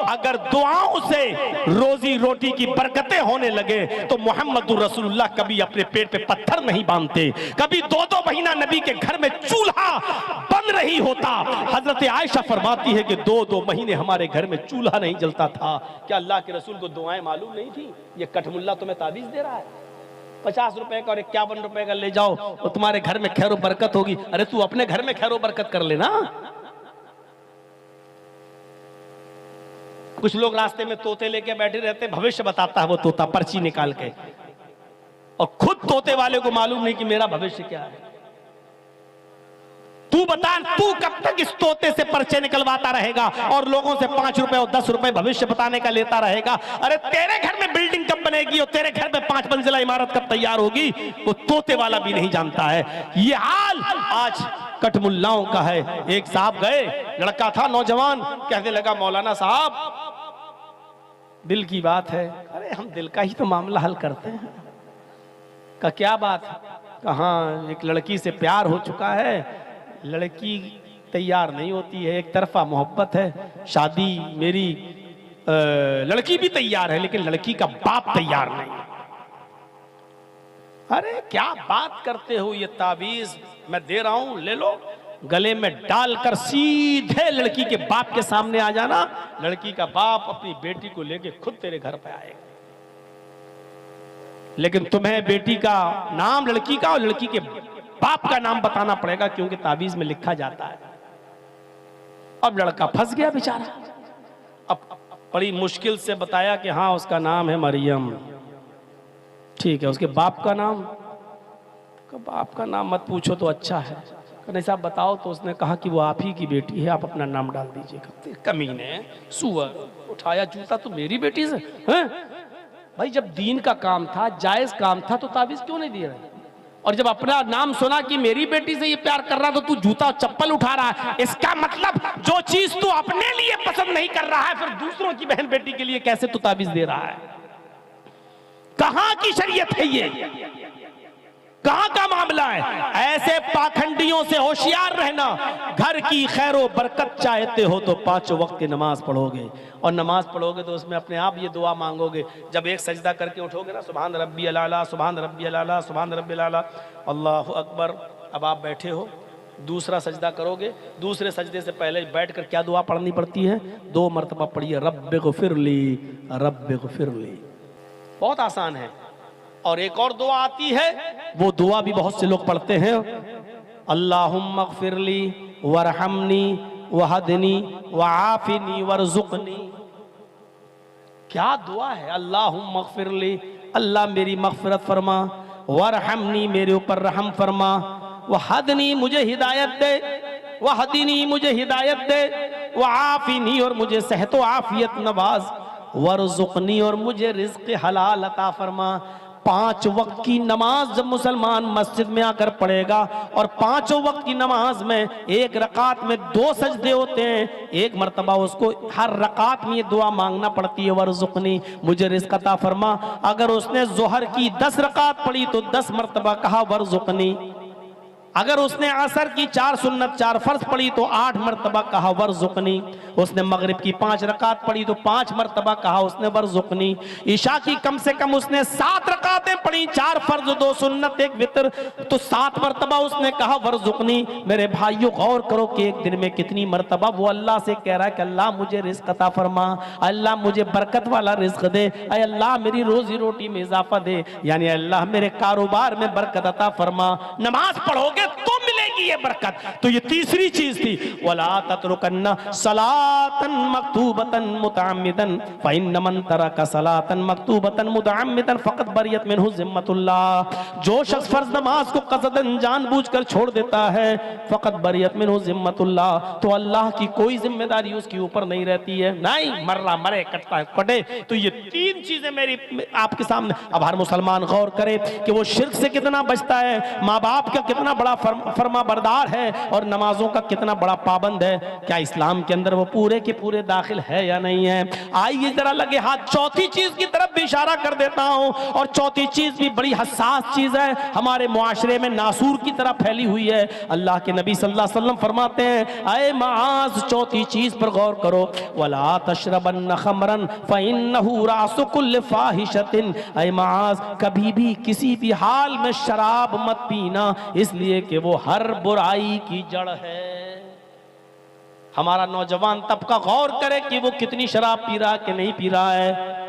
S1: अगर दुआओं से रोजी रोटी की बरकतें होने लगे तो मोहम्मदुर रसूलुल्लाह कभी अपने पेट पे पत्थर नहीं बांधते, कभी 2-2 महीना नबी के घर में चूल्हा बन रही होता। हजरत आयशा फरमाती है कि 2-2 महीने हमारे घर में चूल्हा नहीं जलता था। क्या अल्लाह के रसूल को दुआएं मालूम नहीं थी? ये कठमुल्ला तुम्हें ताबीज दे रहा है, 50 रुपए का और 51 रुपए का ले जाओ और तुम्हारे घर में खैर बरकत होगी। अरे तू अपने घर में खैर बरकत कर लेना। कुछ लोग रास्ते में तोते लेके बैठे रहते, भविष्य बताता है वो तोता पर्ची निकाल के, और खुद तोते वाले को मालूम नहीं कि मेरा भविष्य क्या है। तू बता, तू कब तक इस तोते से पर्चे निकलवाता रहेगा और लोगों से 5 रुपए और 10 रुपए भविष्य बताने का लेता रहेगा? अरे तेरे घर में बिल्डिंग कब बनेगी और तेरे घर में 5 मंजिला इमारत कब तैयार होगी, वो तोते वाला भी नहीं जानता है। ये हाल आज कठमुल्लाओं का है। एक साहब गए, लड़का था नौजवान, कहने लगा मौलाना साहब दिल की बात है। अरे हम दिल का ही तो मामला हल करते हैं। का क्या बात? कहाँ एक लड़की से प्यार हो चुका है, लड़की तैयार नहीं होती है, एक तरफा मोहब्बत है, शादी मेरी लड़की भी तैयार है लेकिन लड़की का बाप तैयार नहीं। अरे क्या बात करते हो, ये ताबीज मैं दे रहा हूं, ले लो, गले में डालकर सीधे लड़की के बाप के सामने आ जाना। लड़की का बाप अपनी बेटी को लेके खुद तेरे घर पे आएगा, लेकिन तुम्हें बेटी का नाम लड़की का और लड़की के बाप का नाम बताना पड़ेगा, क्योंकि ताबीज में लिखा जाता है। अब लड़का फंस गया बेचारा। अब बड़ी मुश्किल से बताया कि हाँ उसका नाम है मरियम। ठीक है, उसके बाप का नाम? बाप का नाम मत पूछो तो अच्छा है। नहीं साहब बताओ। तो उसने कहा कि वो आप ही की बेटी है, आप अपना नाम डाल दीजिएगा। कमीने, सुअर, उठाया जूता तो मेरी बेटी से हैं? भाई जब दीन का काम था, जायज काम था, तो ताबीज क्यों नहीं दिया? और जब अपना नाम सुना कि मेरी बेटी से ये प्यार कर रहा तो तू जूता चप्पल उठा रहा है। इसका मतलब जो चीज तू अपने लिए पसंद नहीं कर रहा है, फिर दूसरों की बहन बेटी के लिए कैसे तू ताबीज दे रहा है? कहां की शरीयत है ये? कहां का मामला है? ऐसे पाखंडियों से होशियार रहना। घर की खैरो बरकत चाहते हो तो 5 वक्त की नमाज पढ़ोगे, और नमाज पढ़ोगे तो उसमें अपने आप ये दुआ मांगोगे। जब एक सजदा करके उठोगे ना, सुभान रब्बी अला, सुभान रब्बी अला, सुभान रब्बी अला, अल्लाहु अकबर। अब आप बैठे हो, दूसरा सजदा करोगे, दूसरे सजदे से पहले बैठकर क्या दुआ पढ़नी पड़ती है? 2 मरतबा पढ़िए, रब्बिग़फिरली, रब्बिग़फिरली। बहुत आसान है। और एक और दुआ आती है, वो दुआ भी बहुत से लोग पढ़ते हैं, अल्लाहुम्मग़फिरली वरहमनी वहदनी वआफिनी वरज़ुक़नी। क्या दुआ है? अल्लाहुम्मग़फिरली, अल्लाह मेरी मग़फ़िरत फरमा, वरहमनी मेरे ऊपर रहम फरमा, वहदनी मुझे हिदायत दे, वहदनी मुझे हिदायत दे, वआफिनी और मुझे सेहत व आफियत नवाज, वरज़ुक़नी और मुझे रिज़्क़ हलाल अता फरमा। 5 वक्त की नमाज जब मुसलमान मस्जिद में आकर पढ़ेगा, और 5 वक्त की नमाज में एक रकात में 2 सजदे होते हैं, एक मरतबा उसको हर रकात में ये दुआ मांगना पड़ती है, वरज़ुक़नी मुझे रिज़्क़ अता फरमा। अगर उसने ज़ोहर की 10 रकात पढ़ी तो 10 मरतबा कहा वरज़ुक़नी। अगर उसने असर की 4 सुन्नत 4 फर्ज पढ़ी तो 8 मरतबा कहा वरज़ुक़नी। उसने मगरिब की 5 रकात पढ़ी तो 5 मरतबा कहा उसने वरज़ुक़नी। ईशा की कम से कम उसने 7 रकातें पढ़ी, 4 फर्ज 2 सुन्नत 1 वितर, तो 7 मरतबा उसने कहा वरज़ुक़नी। मेरे भाइयों गौर करो कि एक दिन में कितनी मरतबा वो अल्लाह से कह रहा है कि अल्लाह मुझे रिज़्क़ अता फरमा, अल्लाह मुझे बरकत वाला रिज़्क़ दे, अल्लाह मेरी रोजी रोटी में इजाफा दे, यानी अल्लाह मेरे कारोबार में बरकत अता फरमा। नमाज पढ़ोगे तो मिलेगी मिलेगी ये बरकत। तो ये तीसरी चीज थी, वला ततरुकन्ना सलातन मक्तूबतन मुतअम्मिदन फइन्न मन तरका सलातन मक्तूबतन मुतअम्मिदन फक़द बरियत मिन्हु ज़िम्मतुल्लाह। जो शख्स फर्ज नमाज को कसदन जानबूझकर छोड़ देता है, फक़द बरियत मिन्हु ज़िम्मतुल्लाह, तो अल्लाह की कोई जिम्मेदारी उसके ऊपर नहीं रहती है, नहीं मर रहा मरे, कटता है कटे। तो ये तीन चीजें मेरी आपके सामने। अब हर मुसलमान गौर करे कि वो शिर्क से कितना बचता है, माँ बाप का कितना बड़ा फरमा बरदार है और नमाजों का कितना बड़ा पाबंद है। क्या इस्लाम के अंदर वो पूरे के पूरे दाखिल है या नहीं है? आइए जरा लगे हाथ चौथी चीज की तरफ भी इशारा कर देता हूं, और चौथी चीज भी बड़ी हसास चीज है, हमारे मुआशरे में नासूर की तरह फैली हुई है। अल्लाह के नबी सल्लल्लाहु अलैहि वसल्लम फरमाते हैं, अए माज चौथी चीज पर गौर करो, वला तशरबन्न खमरन फइन्नहु रासु कुल्ल फाहिशतिन। अए माज कभी भी किसी भी हाल में शराब मत पीना, इसलिए कि वो हर बुराई की जड़ है। हमारा नौजवान तबका गौर करे कि वो कितनी शराब पी रहा कि नहीं पी रहा है।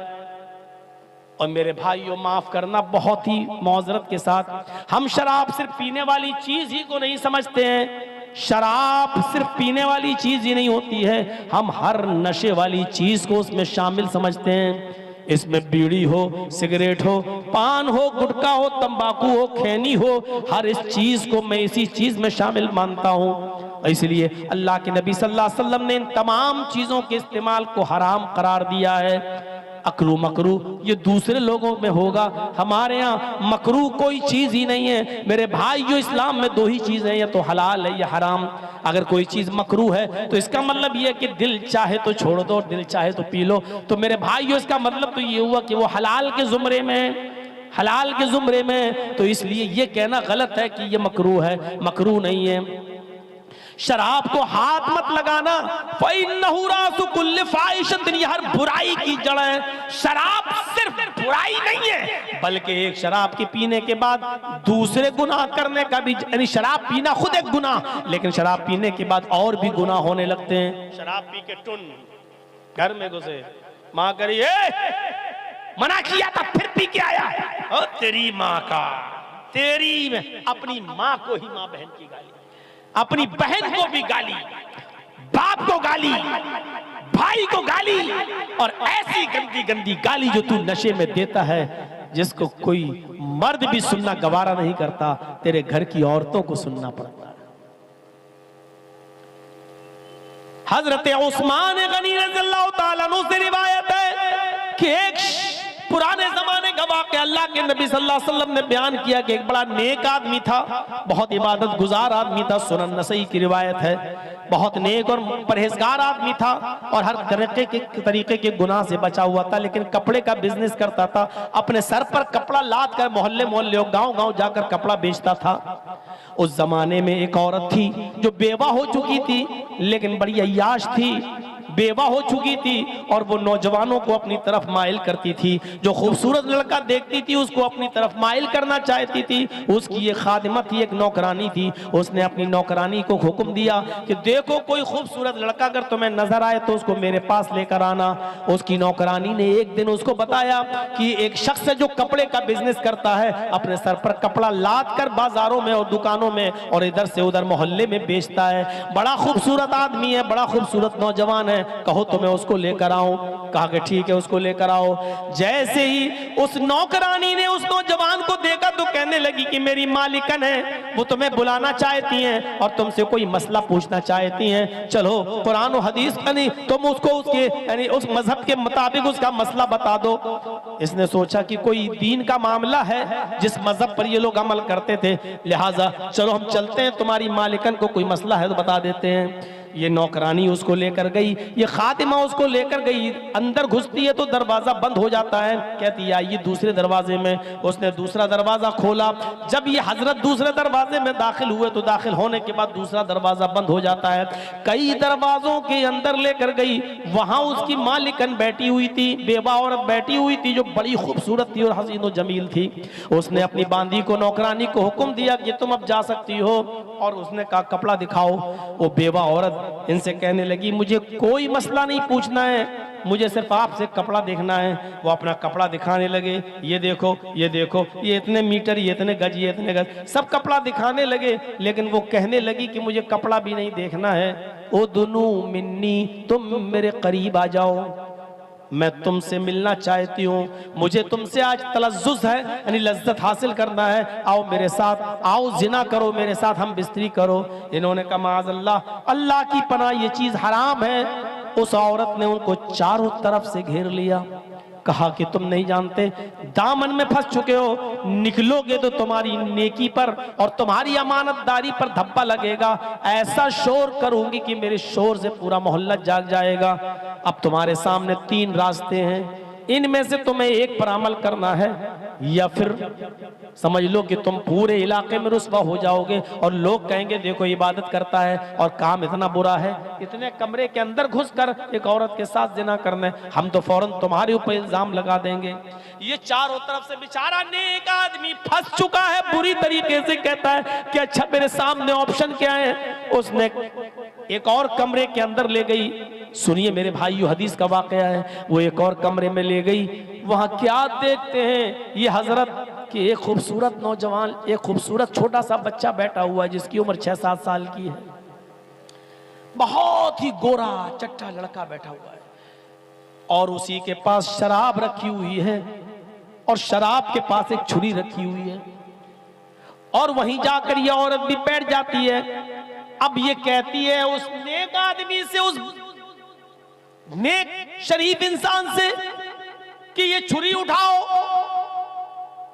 S1: और मेरे भाइयों माफ करना, बहुत ही मौजरत के साथ, हम शराब सिर्फ पीने वाली चीज ही को नहीं समझते हैं। शराब सिर्फ पीने वाली चीज ही नहीं होती है, हम हर नशे वाली चीज को उसमें शामिल समझते हैं। इसमें बीड़ी हो, सिगरेट हो, पान हो, गुटखा हो, तंबाकू हो, खैनी हो, हर इस चीज को मैं इसी चीज में शामिल मानता हूं। इसलिए अल्लाह के नबी सल्लल्लाहु अलैहि वसल्लम ने इन तमाम चीजों के इस्तेमाल को हराम करार दिया है। अकरू मकरू ये दूसरे लोगों में होगा, हमारे यहाँ मकरू कोई चीज ही नहीं है। मेरे भाई जो इस्लाम में दो ही चीजें हैं, या तो हलाल है या हराम। अगर कोई चीज मकरू है तो इसका मतलब ये कि दिल चाहे तो छोड़ दो, दिल चाहे तो पी लो। तो मेरे भाई इसका मतलब तो ये हुआ कि वो हलाल के जुमरे में, हलाल के जुमरे में। तो इसलिए ये कहना गलत है कि ये मकरू है, मकरू नहीं है। शराब को हाथ मत लगाना, फ़इन्नहु रासु कुल्ल फ़ाहिशतिन, हर बुराई की जड़ है। शराब सिर्फ बुराई नहीं है, बल्कि एक शराब के पीने के बाद दूसरे गुनाह करने का भी, यानी शराब पीना खुद एक गुनाह, लेकिन शराब पीने के बाद और भी गुनाह होने लगते हैं। शराब पी के टुन घर में घुसे, माँ करी मना किया था फिर पी के आया, और तेरी माँ का, तेरी में अपनी माँ को ही माँ बहन की गाली, अपनी बहन को भी गाली, बाप को गाली, भाई को गाली, और ऐसी गंदी गंदी गाली जो तू नशे में देता है, जिसको कोई मर्द भी सुनना गवारा नहीं करता, तेरे घर की औरतों को सुनना पड़ता है। हजरत उस्मान गनी रज़ियल्लाहु ताला अन्हु से रिवायत है कि एक पुराने जमाने का वाक़या अल्लाह के नबी सल्लल्लाहु अलैहि वसल्लम ने बयान किया कि एक बड़ा नेक आदमी था, बहुत इबादत गुजार आदमी था। सुनन नसई की रिवायत है, बहुत नेक और परहेजगार आदमी था और हर तरीके के गुनाह से बचा हुआ था, लेकिन कपड़े का बिजनेस करता था। अपने सर पर कपड़ा लाद कर मोहल्ले मोहल्ले गांव गांव जाकर कपड़ा बेचता था। उस जमाने में एक औरत थी जो बेवा हो चुकी थी, लेकिन बड़ी अय्याश थी, बेवा हो चुकी थी, और वो नौजवानों को अपनी तरफ माइल करती थी। जो खूबसूरत लड़का देखती थी उसको अपनी तरफ माइल करना चाहती थी। उसकी ये खादिमा थी, एक नौकरानी थी। उसने अपनी नौकरानी को हुक्म दिया कि देखो कोई खूबसूरत लड़का अगर तुम्हें नजर आए तो उसको मेरे पास लेकर आना। उसकी नौकरानी ने एक दिन उसको बताया कि एक शख्स है जो कपड़े का बिजनेस करता है, अपने सर पर कपड़ा लाद कर बाजारों में और दुकानों में और इधर से उधर मोहल्ले में बेचता है। बड़ा खूबसूरत आदमी है, बड़ा खूबसूरत नौजवान है, कहो तो मैं उसको लेकर आऊं। कहा कि ठीक है उसको लेकर आओ। जैसे ही उस नौकरानी ने उस नौजवान को देखा तो कहने लगी कि मेरी मालिकन है, वो तुम्हें बुलाना चाहती हैं और तुमसे कोई मसला पूछना चाहती हैं। चलो कुरान और हदीस का नहीं, तुम उसको उसके यानी उस मजहब के मुताबिक उसका मसला बता दो। इसने सोचा कि कोई दीन का मामला है जिस मजहब पर ये लोग अमल करते थे, लिहाजा चलो हम चलते हैं, तुम्हारी मालिकन को कोई मसला है तो बता देते हैं। ये नौकरानी उसको लेकर गई, ये खातिमा उसको लेकर गई। अंदर घुसती है तो दरवाजा बंद हो जाता है। कहती है आइए दूसरे दरवाजे में। उसने दूसरा दरवाजा खोला। जब ये हजरत दूसरे दरवाजे में दाखिल हुए तो दाखिल होने के बाद दूसरा दरवाजा बंद हो जाता है। कई दरवाजों के अंदर लेकर गई, वहां उसकी मालिकन बैठी हुई थी, बेवा औरत बैठी हुई थी जो बड़ी खूबसूरत थी और हसीन और जमील थी। उसने अपनी बांदी को, नौकरानी को हुक्म दिया कि तुम अब जा सकती हो, और उसने कहा कपड़ा दिखाओ। वो बेवा औरत इनसे कहने लगी मुझे कोई मसला नहीं पूछना है, मुझे सिर्फ आपसे कपड़ा देखना है। वो अपना कपड़ा दिखाने लगे, ये देखो, ये देखो, ये इतने मीटर, ये इतने गज, ये इतने गज, सब कपड़ा दिखाने लगे। लेकिन वो कहने लगी कि मुझे कपड़ा भी नहीं देखना है। ओ दुनू मिन्नी, तुम मेरे करीब आ जाओ, मैं तुमसे मिलना चाहती हूँ, मुझे तुमसे आज तलज्जुज़ है, यानी लज्जत हासिल करना है। आओ मेरे साथ, आओ जिना करो मेरे साथ, हम बिस्तरी करो। इन्होंने कहा माज़अल्लाह, अल्लाह की पनाह, ये चीज़ हराम है। उस औरत ने उनको चारों तरफ से घेर लिया, कहा कि तुम नहीं जानते, दामन में फंस चुके हो, निकलोगे तो तुम्हारी नेकी पर और तुम्हारी अमानतदारी पर धब्बा लगेगा। ऐसा शोर करूंगी कि मेरे शोर से पूरा मोहल्ला जाग जाएगा। अब तुम्हारे सामने 3 रास्ते हैं, इनमें से तुम्हें एक पर अमल करना है, या फिर समझ लो कि तुम पूरे इलाके में रुस्वा हो जाओगे और लोग कहेंगे देखो इबादत करता है और काम इतना बुरा है, इतने कमरे के अंदर घुसकर एक औरत के साथ जिना करने, हम तो फौरन तुम्हारे ऊपर इल्जाम लगा देंगे। ये चारों तरफ से बेचारा नेक आदमी फंस चुका है, बुरी तरीके से कहता है कि अच्छा मेरे सामने ऑप्शन क्या है। उसने एक और कमरे के अंदर ले गई, सुनिए मेरे भाइयों, हदीस का वाकया है। वो एक और कमरे में ले गई, वहां क्या देखते हैं ये हजरत कि एक खूबसूरत नौजवान, एक खूबसूरत छोटा सा बच्चा बैठा हुआ है जिसकी उम्र 6-7 साल की है, बहुत ही गोरा चट्टा लड़का बैठा हुआ है, और उसी के पास शराब रखी हुई है, और शराब के पास एक छुरी रखी हुई है, और वहीं जाकर ये औरत भी बैठ जाती है। अब ये कहती है उस नेक आदमी से, उस नेक शरीफ इंसान से कि ये छुरी उठाओ।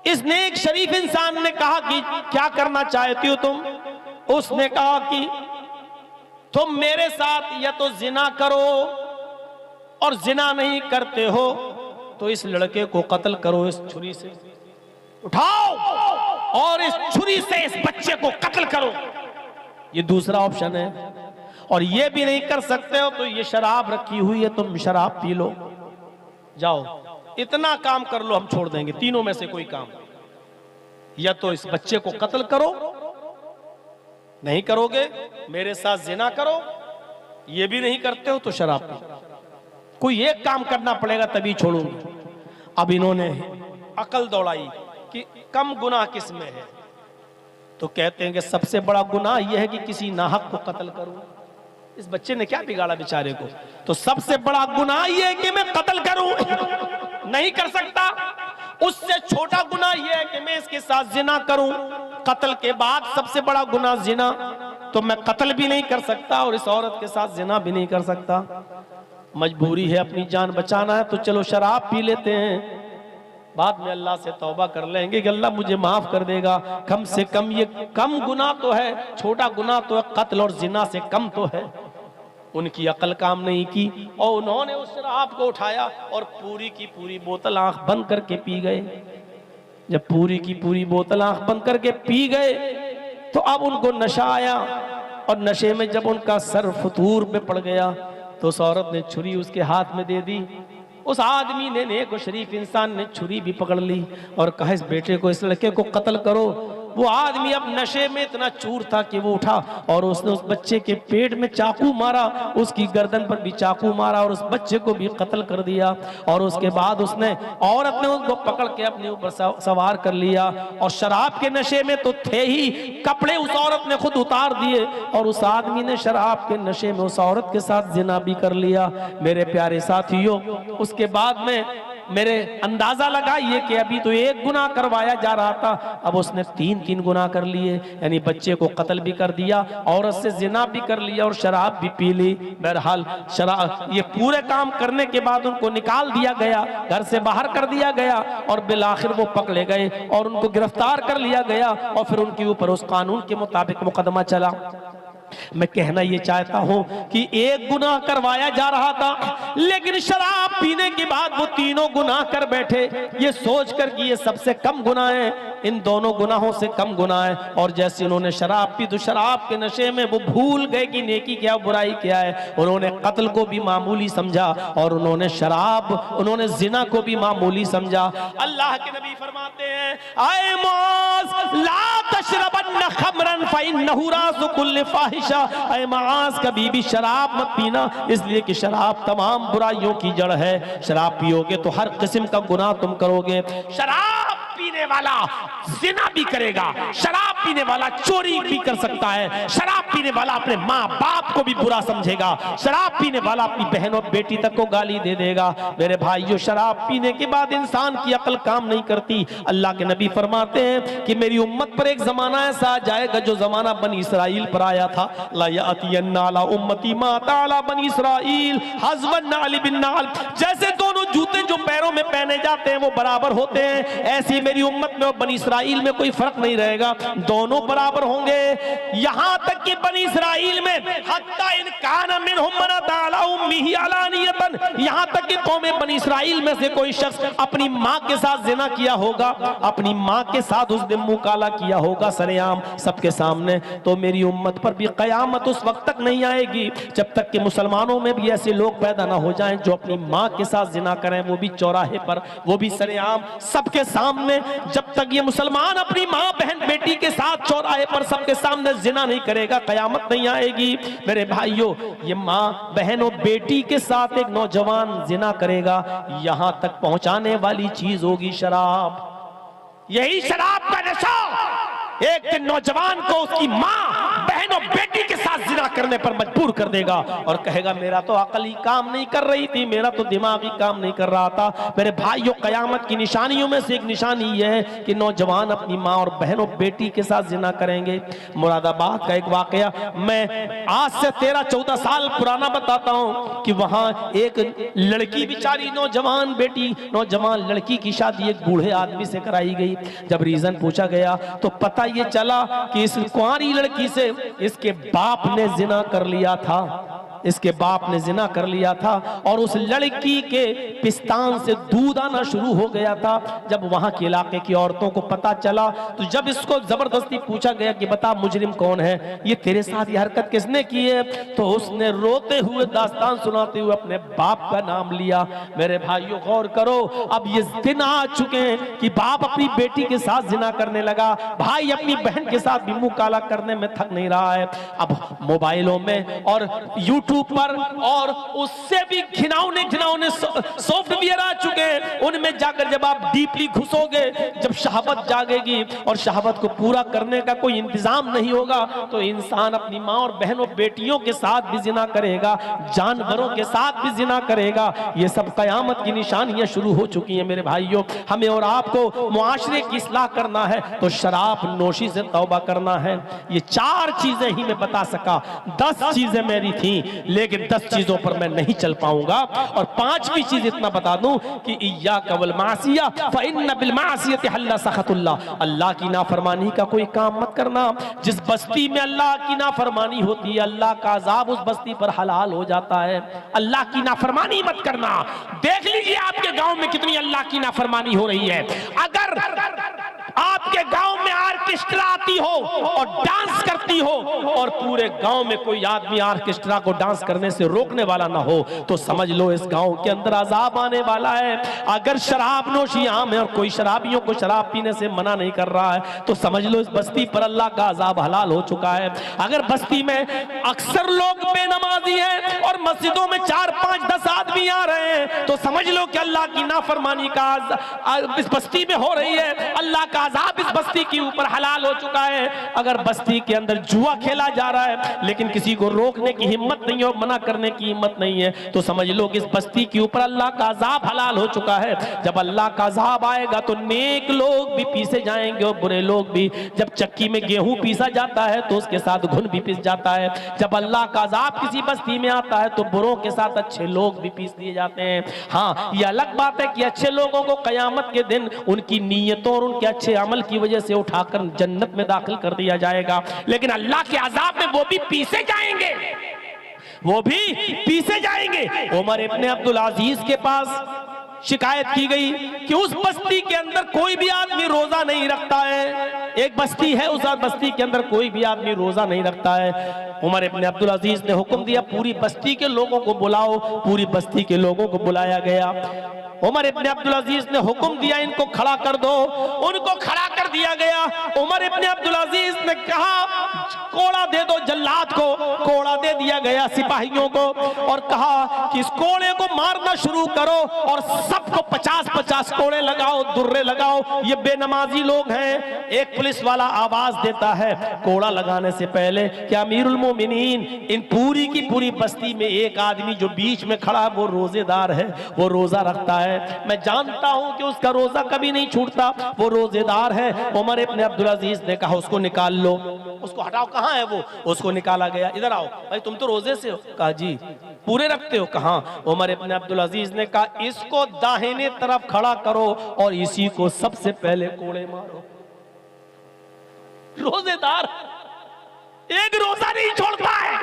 S1: इस नेक शरीफ इंसान ने कहा कि क्या करना चाहती हो तुम? उसने कहा कि तुम मेरे साथ या तो जिना करो, और जिना नहीं करते हो तो इस लड़के को कत्ल करो इस छुरी से, उठाओ और इस छुरी से इस बच्चे को कत्ल करो। ये दूसरा ऑप्शन है। और ये भी नहीं कर सकते हो तो ये शराब रखी हुई है, तुम शराब पी लो, जाओ, इतना काम कर लो, हम छोड़ देंगे। तीनों में से कोई काम, या तो इस बच्चे को कत्ल करो, नहीं करोगे मेरे साथ जिना करो, ये भी नहीं करते हो तो शराब पी, कोई एक काम करना पड़ेगा तभी छोड़ूंगी। अब इन्होंने अकल दौड़ाई कि कम गुनाह किस में है, तो कहते हैं कि सबसे बड़ा गुनाह यह है कि किसी नाहक को कत्ल करूं। इस बच्चे ने क्या बिगाड़ा बेचारे को, तो सबसे बड़ा गुनाह यह है कि मैं कत्ल करूं, नहीं कर सकता। उससे छोटा गुनाह यह है कि मैं इसके साथ जिना करूं, कत्ल के बाद सबसे बड़ा गुनाह जिना, तो मैं कत्ल भी नहीं कर सकता और इस औरत के साथ जिना भी नहीं कर सकता। मजबूरी है, अपनी जान बचाना है तो चलो शराब पी लेते हैं, बाद में अल्लाह से तौबा कर लेंगे कि अल्लाह मुझे माफ कर देगा। कम से कम ये कम गुनाह तो है, छोटा गुनाह तो है, कत्ल और जिना से कम तो है। उनकी अकल काम नहीं की और उन्होंने उस शराब को उठाया और पूरी की पूरी बोतल आंख बंद करके पी गए। जब पूरी की पूरी बोतल आंख बंद करके पी गए तो अब उनको नशा आया, और नशे में जब उनका सर फतूर पे पड़ गया तो उस औरत ने छुरी उसके हाथ में दे दी। उस आदमी ने, नेक शरीफ इंसान ने छुरी भी पकड़ ली और कहा इस बेटे को, इस लड़के को कत्ल करो। वो आदमी अब नशे में इतना चूर था कि वो उठा और उसने उस बच्चे के पेट में चाकू मारा, उसकी गर्दन पर भी चाकू मारा और उस बच्चे को भी कत्ल कर दिया। और उसके बाद उसने, औरत ने उसको पकड़ के अपने ऊपर सवार कर लिया, और शराब के नशे में तो थे ही, कपड़े उस औरत ने खुद उतार दिए और उस आदमी ने शराब के नशे में उस औरत के साथ जिना भी कर लिया। मेरे प्यारे साथियों, उसके बाद में मेरे अंदाजा लगाइए कि अभी तो एक गुनाह करवाया जा रहा था, अब उसने 3 गुनाह कर लिए, यानी बच्चे को कत्ल भी कर दिया, औरत से जिना भी कर लिया और शराब भी पी ली। बहरहाल शराब, ये पूरे काम करने के बाद उनको निकाल दिया गया, घर से बाहर कर दिया गया और बिलाखिर वो पकड़े गए और उनको गिरफ्तार कर लिया गया और फिर उनके ऊपर उस कानून के मुताबिक मुकदमा चला। मैं कहना ये चाहता हूं कि एक गुनाह करवाया जा रहा था, लेकिन शराब पीने के बाद वो 3 गुनाह कर बैठे, ये सोचकर कि ये सबसे कम गुनाह है, इन दोनों गुनाहों से कम गुनाह है। और जैसे उन्होंने शराब पी तो शराब के नशे में वो भूल गए कि नेकी क्या बुराई क्या है। उन्होंने कत्ल को भी मामूली समझा और उन्होंने उन्होंने जिना को भी मामूली समझा। अल्लाह के नबी फरमाते हैं, आए मौज ला तशरबन्न खमरन खमरन फइन्नहु राज़ु कुल्लि फाहिशा, ऐ मास कभी भी शराब मत पीना, इसलिए कि शराब तमाम बुराइयों की जड़ है। शराब पियोगे तो हर किस्म का गुनाह तुम करोगे। शराब पीने वाला जिना भी करेगा, शराब पीने वाला चोरी भी कर सकता है, शराब पीने वाला अपने माँ बाप को भी बुरा समझेगा, शराब पीने वाला अपनी बहन और बेटी तक को गाली दे देगा। मेरे भाइयों, शराब पीने के बाद इंसान की अकल काम नहीं करती। अल्लाह के नबी फरमाते हैं कि मेरी उम्मत पर एक जमाना ऐसा आ जाएगा जो जमाना बनी इसराइल पर आया था। ला यातियन्ना अला उम्मती मा ताला बनी इसराइल हज़वन नाल बिन नाल, जैसे दोनों जूते जो पैरों में पहने जाते हैं वो बराबर होते हैं, ऐसी मेरी उम्मत में और बनी इसराइल में कोई फर्क नहीं रहेगा, दोनों बराबर होंगे। यहां तक कि बनी इसराइल में हत्ता इन कान मिनहुम मन ताला उम्मीही अलानियतन, यहां तक कि कौम बनी इसराइल में से कोई शख्स अपनी मां के साथ जिना किया होगा, अपनी मां के साथ उसने मुंह काला किया होगा सरेआम सबके सामने, तो मेरी उम्मत पर भी कयामत उस वक्त तक नहीं आएगी जब तक कि मुसलमानों में भी ऐसे लोग पैदा ना हो जाएं जो अपनी मां के साथ जिना करें, वो भी चौराहे पर, वो भी सरेआम सबके सामने। जब तक ये मुसलमान अपनी मां बहन बेटी के साथ चौराहे पर सबके सामने जिना नहीं करेगा, कयामत नहीं आएगी। मेरे भाइयों, ये मां बहन और बेटी के साथ एक नौजवान जिना करेगा, यहां तक पहुंचाने वाली चीज होगी शराब। यही शराब का नशा एक दिन नौजवान को उसकी मां बहन और बेटी के साथ जिना करने पर मजबूर कर देगा और कहेगा मेरा तो अकल ही काम नहीं कर रही थी, मेरा तो दिमाग ही काम नहीं कर रहा था। मेरे भाइयों, कयामत की निशानियों में से एक निशानी यह है कि नौजवान अपनी मां और बहन और बेटी के साथ जिना करेंगे। मुरादाबाद का एक वाकया मैं आज से 13-14 साल पुराना बताता हूं कि वहां एक लड़की बेचारी नौजवान बेटी नौजवान लड़की की शादी एक बूढ़े आदमी से कराई गई। जब रीजन पूछा गया तो पता ये चला कि इस कुंवारी लड़की से इसके बाप ने जिना कर लिया था, इसके बाप ने जिना कर लिया था और उस लड़की के पिस्तान से दूध आना शुरू हो गया था। जब वहां के इलाके की औरतों को पता चला तो जब इसको जबरदस्ती पूछा गया कि बता मुजरिम कौन है, ये तेरे साथ ये हरकत किसने की है, तो उसने रोते हुए दास्तान सुनाते हुए अपने बाप का नाम लिया। मेरे भाइयों, गौर करो, अब ये दिन आ चुके हैं कि बाप अपनी बेटी के साथ जिना करने लगा, भाई अपनी बहन के साथ भी मुंह काला करने में थक नहीं रहा है। अब मोबाइलों में और यूट्यूब पर और उससे भी घिनौने सॉफ्टवेयर आ चुके हैं, उनमें जाकर जब आप डीपली घुसोगे, जब शहावत जागेगी और शहावत को पूरा करने का कोई इंतजाम नहीं होगा तो इंसान अपनी मां और बहनों बेटियों के साथ भी जिना करेगा, जानवरों के साथ भी जिना करेगा। ये सब कयामत की निशानियां शुरू हो चुकी हैं। मेरे भाइयों, हमें और आपको मुआशरे की इस्लाह करना है तो शराब नोशी से तौबा करना है। ये 4 चीजें ही मैं बता सका, 10 चीजें मेरी थी लेकिन 10 चीजों पर मैं नहीं चल पाऊंगा। और 5वीं चीज इतना बता दूं कि इय्याका वल मासिया फइन्न बिल मासियति हल्ला सखतुल्लाह, अल्लाह की नाफरमानी का कोई काम मत करना। जिस बस्ती में अल्लाह की नाफरमानी होती है, अल्लाह का अजाब उस बस्ती पर हलाल हो जाता है। अल्लाह की नाफरमानी मत करना। देख लीजिए आपके गांव में कितनी अल्लाह की नाफरमानी हो रही है। अगर आपके गांव में ऑर्केस्ट्रा आती हो और डांस करती हो और पूरे गांव में कोई आदमी ऑर्केस्ट्रा को डांस करने से रोकने वाला ना हो तो समझ लो इस गांव के अंदर अजाब आने वाला है। अगर शराब नोशी आम है और कोई शराबियों को शराब पीने से मना नहीं कर रहा है तो समझ लो इस बस्ती पर अल्लाह का अजाब हलाल हो चुका है। अगर बस्ती में अक्सर लोग बेनमाजी हैं और मस्जिदों में 4, 5, 10 आदमी आ रहे हैं तो समझ लो कि अल्लाह की नाफरमानी का इस बस्ती में हो रही है, अल्लाह का अजाब इस बस्ती के ऊपर हलाल हो चुका है। अगर बस्ती के अंदर जुआ खेला जा रहा है लेकिन किसी को रोकने की हिम्मत नहीं और मना करने की हिम्मत नहीं है तो समझ लो कि इस बस्ती के ऊपर अल्लाह का अजाब हलाल हो चुका है। जब अल्लाह का अजाब आएगा तो नेक लोग भी पीसे जाएंगे और बुरे लोग भी। जब चक्की में गेहूं पीसा जाता है तो उसके साथ घुन भी पीस जाता है। जब अल्लाह का अजाब किसी बस्ती में आता है तो बुरों के साथ अच्छे लोग भी पीस दिए जाते हैं। हाँ, ये अलग बात है कि अच्छे लोगों को कयामत के दिन उनकी नीयतों और उनके अच्छे अमल की वजह से उठाकर जन्नत में दाखिल कर दिया जाएगा, लेकिन अल्लाह के अजाब में वो भी पीसे जाएंगे, वो भी पीसे जाएंगे। उमर इब्ने अब्दुल अजीज के पास शिकायत की गई कि उस बस्ती के अंदर कोई भी आदमी रोजा नहीं रखता है। एक बस्ती है, उस बस्ती के अंदर कोई भी आदमी रोजा नहीं रखता है। उमर इब्ने अब्दुल अजीज ने हुक्म दिया पूरी बस्ती के लोगों को बुलाओ। पूरी बस्ती के लोगों को बुलाया गया। उमर इब्ने अब्दुल अजीज ने हुक्म दिया इनको खड़ा कर दो, उनको खड़ा कर दिया गया। उमर इब्ने अब्दुल अजीज ने कहा कोड़ा दे दो जल्लाद को। कोड़ा दे दिया गया सिपाहियों को और कहा कि इस कोड़े को मारना शुरू करो और सबको 50-50 कोड़े लगाओ, दुर्रे लगाओ, ये बेनमाजी लोग हैं। एक पुलिस वाला आवाज देता है कोड़ा लगाने से पहले कि अमीरुल मोमिनीन, इन पूरी की पूरी बस्ती में एक आदमी जो बीच में खड़ा है वो रोजेदार है, वो रोजा रखता है। मैं जानता हूं कि उसका रोजा कभी नहीं छूटता, वो रोजेदार है। उमर इब्न अब्दुल अजीज ने कहा उसको निकाल लो, उसको हटाओ। कहां है वो? उसको निकाला गया। इधर आओ भाई, तुम तो रोजे से हो। कहा जी। पूरे रखते हो? कहां? उमर इब्न अब्दुल अजीज ने कहा इसको दाहिने तरफ खड़ा करो और इसी को सबसे पहले कोड़े मारो। रोजेदार एक रोजा नहीं छोड़ता है,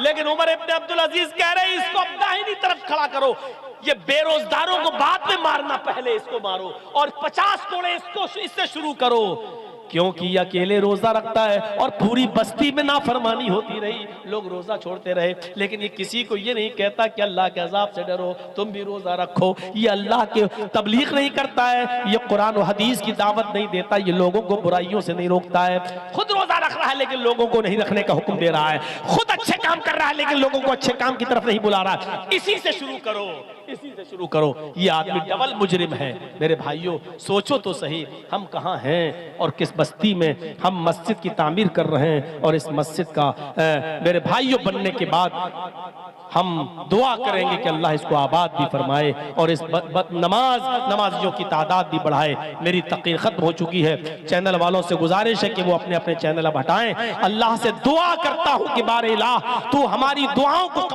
S1: लेकिन उमर इब्न अब्दुल अजीज कह रहे हैं इसको दाहिनी तरफ खड़ा करो, ये बेरोजगारों को बाद में मारना, पहले इसको मारो और 50 कोड़े इसको इससे शुरू करो। क्योंकि ये अकेले रोजा रखता है और पूरी बस्ती में नाफरमानी होती रही, लोग रोजा छोड़ते रहे, लेकिन ये किसी को ये नहीं कहता कि अल्लाह के अजाब से डरो, तुम भी रोजा रखो। ये अल्लाह के तबलीग नहीं करता है, ये कुरान और हदीस की दावत नहीं देता, ये लोगों को बुराइयों से नहीं रोकता है। खुद रोजा रख रहा है लेकिन लोगों को नहीं रखने का हुक्म दे रहा है, खुद अच्छे काम कर रहा है लेकिन लोगों को अच्छे काम की तरफ नहीं बुला रहा है। इसी से शुरू करो, इसी से शुरू करो। ये आदमी डबल मुजरिम है। मेरे भाइयों सोचो तो सही, हम कहां हैं और किस बस्ती में हम मस्जिद की तामीर कर रहे हैं, और इस मस्जिद का मेरे भाइयों बनने के बाद हम दुआ करेंगे कि अल्लाह इसको आबाद भी फरमाए और इस नमाजियों की तादाद भी बढ़ाए। मेरी तक़रीर खत्म हो चुकी है। चैनल वालों से गुजारिश है कि वो अपने अपने चैनल अब हटाएं। अल्लाह से दुआ करता हूं कि बारे इलाह तू हमारी दुआओं को